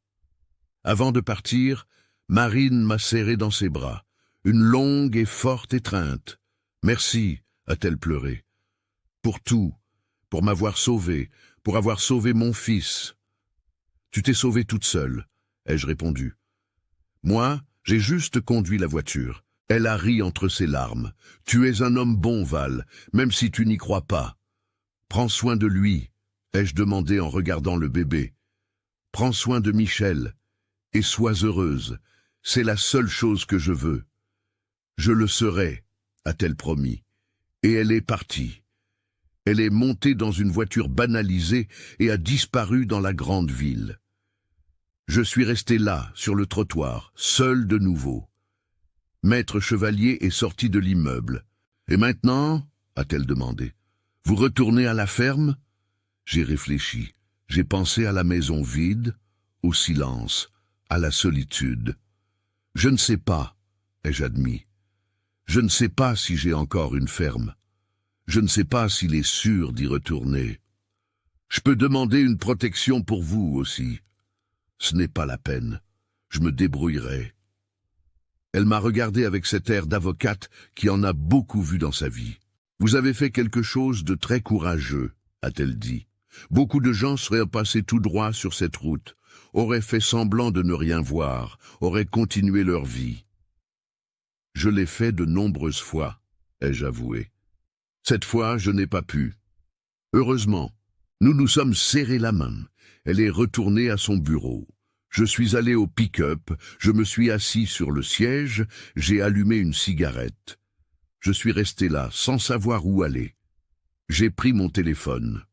Avant de partir, Marine m'a serré dans ses bras, une longue et forte étreinte. « Merci », a-t-elle pleuré. « Pour tout, pour m'avoir sauvé, pour avoir sauvé mon fils. »« Tu t'es sauvée toute seule, ai-je répondu. Moi, j'ai juste conduit la voiture. Elle a ri entre ses larmes. Tu es un homme bon, Val, même si tu n'y crois pas. Prends soin de lui, ai-je demandé en regardant le bébé. Prends soin de Michel, et sois heureuse. C'est la seule chose que je veux. Je le serai, a-t-elle promis. Et elle est partie. Elle est montée dans une voiture banalisée et a disparu dans la grande ville. Je suis resté là, sur le trottoir, seul de nouveau. Maître Chevalier est sorti de l'immeuble. « Et maintenant ?» a-t-elle demandé. « Vous retournez à la ferme ?» J'ai réfléchi. J'ai pensé à la maison vide, au silence, à la solitude. « Je ne sais pas, ai-je admis. Je ne sais pas si j'ai encore une ferme. Je ne sais pas s'il est sûr d'y retourner. Je peux demander une protection pour vous aussi. Ce n'est pas la peine. Je me débrouillerai. » Elle m'a regardé avec cet air d'avocate qui en a beaucoup vu dans sa vie. « Vous avez fait quelque chose de très courageux, a-t-elle dit. Beaucoup de gens seraient passés tout droit sur cette route, auraient fait semblant de ne rien voir, auraient continué leur vie. Je l'ai fait de nombreuses fois, ai-je avoué. Cette fois, je n'ai pas pu. Heureusement, nous nous sommes serrés la main. Elle est retournée à son bureau. Je suis allé au pick-up, je me suis assis sur le siège, j'ai allumé une cigarette. Je suis resté là, sans savoir où aller. J'ai pris mon téléphone.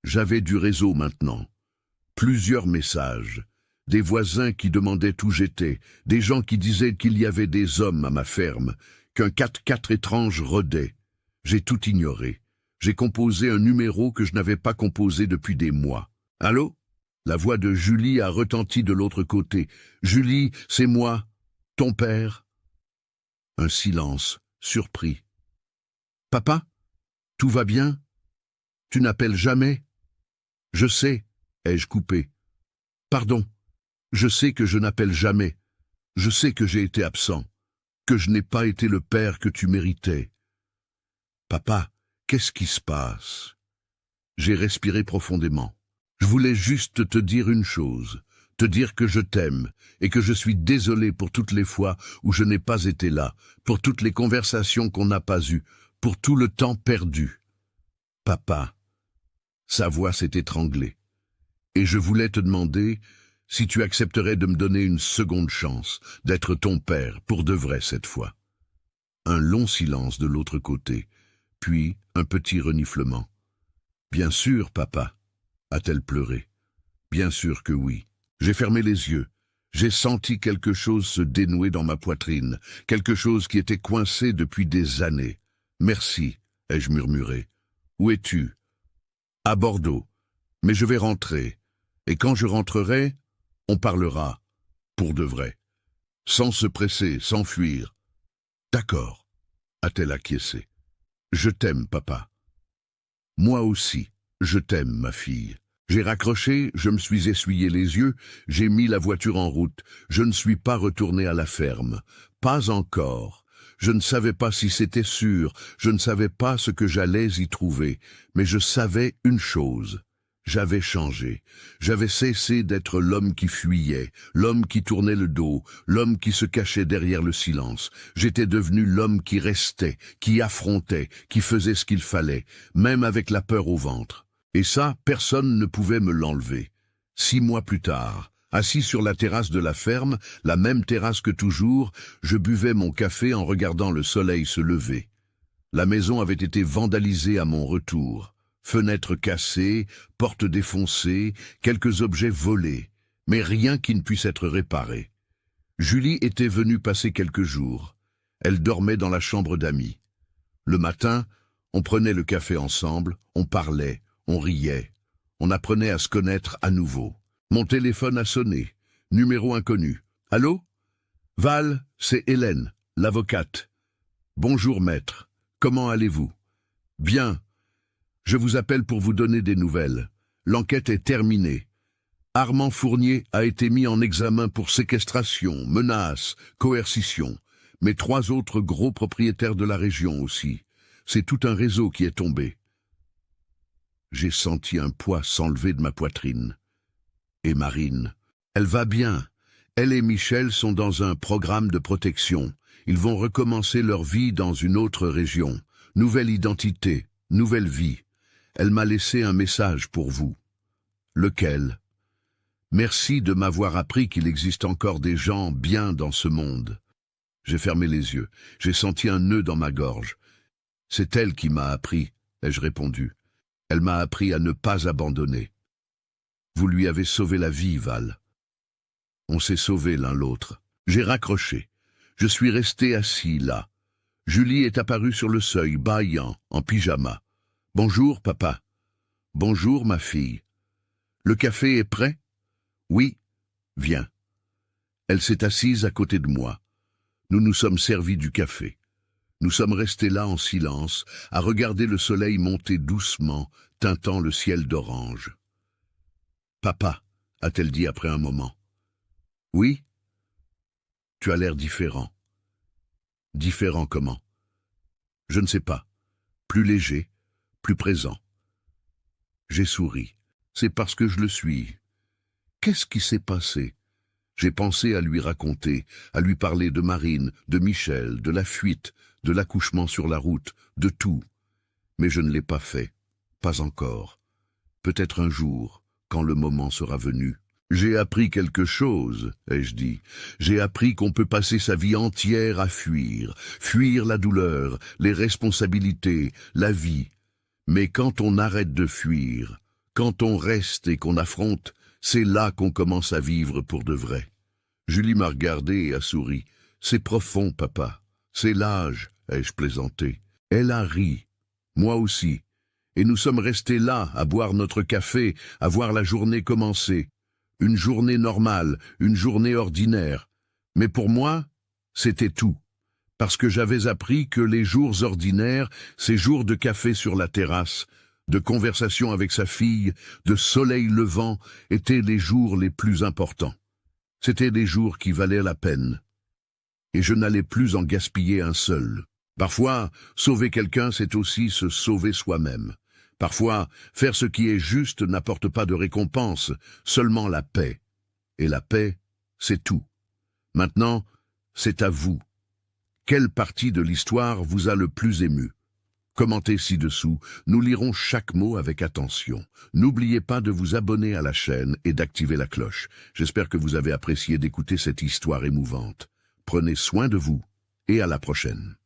J'avais du réseau maintenant. Plusieurs messages. Des voisins qui demandaient où j'étais, des gens qui disaient qu'il y avait des hommes à ma ferme, qu'un 4x4 étrange rôdait. J'ai tout ignoré. J'ai composé un numéro que je n'avais pas composé depuis des mois. « Allô ?» La voix de Julie a retenti de l'autre côté. « Julie, c'est moi, ton père. » Un silence, surpris. « Papa, tout va bien? Tu n'appelles jamais? »« Je sais, ai-je coupé. Pardon, je sais que je n'appelle jamais. Je sais que j'ai été absent, que je n'ai pas été le père que tu méritais. Papa, qu'est-ce qui se passe? » J'ai respiré profondément. Je voulais juste te dire une chose, te dire que je t'aime et que je suis désolé pour toutes les fois où je n'ai pas été là, pour toutes les conversations qu'on n'a pas eues, pour tout le temps perdu. Papa, sa voix s'est étranglée. Et je voulais te demander si tu accepterais de me donner une seconde chance, d'être ton père, pour de vrai cette fois. Un long silence de l'autre côté, puis un petit reniflement. « Bien sûr, papa », a-t-elle pleuré. « Bien sûr que oui. » J'ai fermé les yeux. J'ai senti quelque chose se dénouer dans ma poitrine, quelque chose qui était coincé depuis des années. « Merci », ai-je murmuré. « Où es-tu ?»« À Bordeaux. Mais je vais rentrer. Et quand je rentrerai, on parlera. Pour de vrai. Sans se presser, sans fuir. »« D'accord, » a-t-elle acquiescé. « Je t'aime, papa. »« Moi aussi, je t'aime, ma fille. » J'ai raccroché, je me suis essuyé les yeux, j'ai mis la voiture en route. Je ne suis pas retourné à la ferme. Pas encore. Je ne savais pas si c'était sûr, je ne savais pas ce que j'allais y trouver. Mais je savais une chose. J'avais changé. J'avais cessé d'être l'homme qui fuyait, l'homme qui tournait le dos, l'homme qui se cachait derrière le silence. J'étais devenu l'homme qui restait, qui affrontait, qui faisait ce qu'il fallait, même avec la peur au ventre. Et ça, personne ne pouvait me l'enlever. 6 mois plus tard, assis sur la terrasse de la ferme, la même terrasse que toujours, je buvais mon café en regardant le soleil se lever. La maison avait été vandalisée à mon retour. Fenêtres cassées, portes défoncées, quelques objets volés, mais rien qui ne puisse être réparé. Julie était venue passer quelques jours. Elle dormait dans la chambre d'amis. Le matin, on prenait le café ensemble, on parlait, on riait. On apprenait à se connaître à nouveau. Mon téléphone a sonné. Numéro inconnu. « Allô ? Val, c'est Hélène, l'avocate. Bonjour, maître. Comment allez-vous ? Bien. Je vous appelle pour vous donner des nouvelles. L'enquête est terminée. Armand Fournier a été mis en examen pour séquestration, menace, coercition. Mais 3 autres gros propriétaires de la région aussi. C'est tout un réseau qui est tombé. » J'ai senti un poids s'enlever de ma poitrine. Et Marine, elle va bien. Elle et Michel sont dans un programme de protection. Ils vont recommencer leur vie dans une autre région. Nouvelle identité, nouvelle vie. Elle m'a laissé un message pour vous. Lequel? Merci de m'avoir appris qu'il existe encore des gens bien dans ce monde. J'ai fermé les yeux. J'ai senti un nœud dans ma gorge. C'est elle qui m'a appris, ai-je répondu. Elle m'a appris à ne pas abandonner. Vous lui avez sauvé la vie, Val. On s'est sauvés l'un l'autre. J'ai raccroché. Je suis resté assis là. Julie est apparue sur le seuil, bâillant, en pyjama. « Bonjour, papa. »« Bonjour, ma fille. »« Le café est prêt ?»« Oui. Viens. » Elle s'est assise à côté de moi. Nous nous sommes servis du café. Nous sommes restés là en silence, à regarder le soleil monter doucement, teintant le ciel d'orange. « Papa, » a-t-elle dit après un moment. « Oui. Tu as l'air différent. » « Différent comment? » « Je ne sais pas. Plus léger, plus présent. » J'ai souri. C'est parce que je le suis. Qu'est-ce qui s'est passé? J'ai pensé à lui raconter, à lui parler de Marine, de Michel, de la fuite, de l'accouchement sur la route, de tout. Mais je ne l'ai pas fait. Pas encore. Peut-être un jour, quand le moment sera venu. J'ai appris quelque chose, ai-je dit. J'ai appris qu'on peut passer sa vie entière à fuir. Fuir la douleur, les responsabilités, la vie. Mais quand on arrête de fuir, quand on reste et qu'on affronte, c'est là qu'on commence à vivre pour de vrai. Julie m'a regardé et a souri. C'est profond, papa. C'est l'âge, ai-je plaisanté. Elle a ri. Moi aussi. Et nous sommes restés là, à boire notre café, à voir la journée commencer. Une journée normale, une journée ordinaire. Mais pour moi, c'était tout. Parce que j'avais appris que les jours ordinaires, ces jours de café sur la terrasse, de conversation avec sa fille, de soleil levant, étaient les jours les plus importants. C'étaient des jours qui valaient la peine. Et je n'allais plus en gaspiller un seul. Parfois, sauver quelqu'un, c'est aussi se sauver soi-même. Parfois, faire ce qui est juste n'apporte pas de récompense, seulement la paix. Et la paix, c'est tout. Maintenant, c'est à vous. Quelle partie de l'histoire vous a le plus ému? Commentez ci-dessous, nous lirons chaque mot avec attention. N'oubliez pas de vous abonner à la chaîne et d'activer la cloche. J'espère que vous avez apprécié d'écouter cette histoire émouvante. Prenez soin de vous et à la prochaine.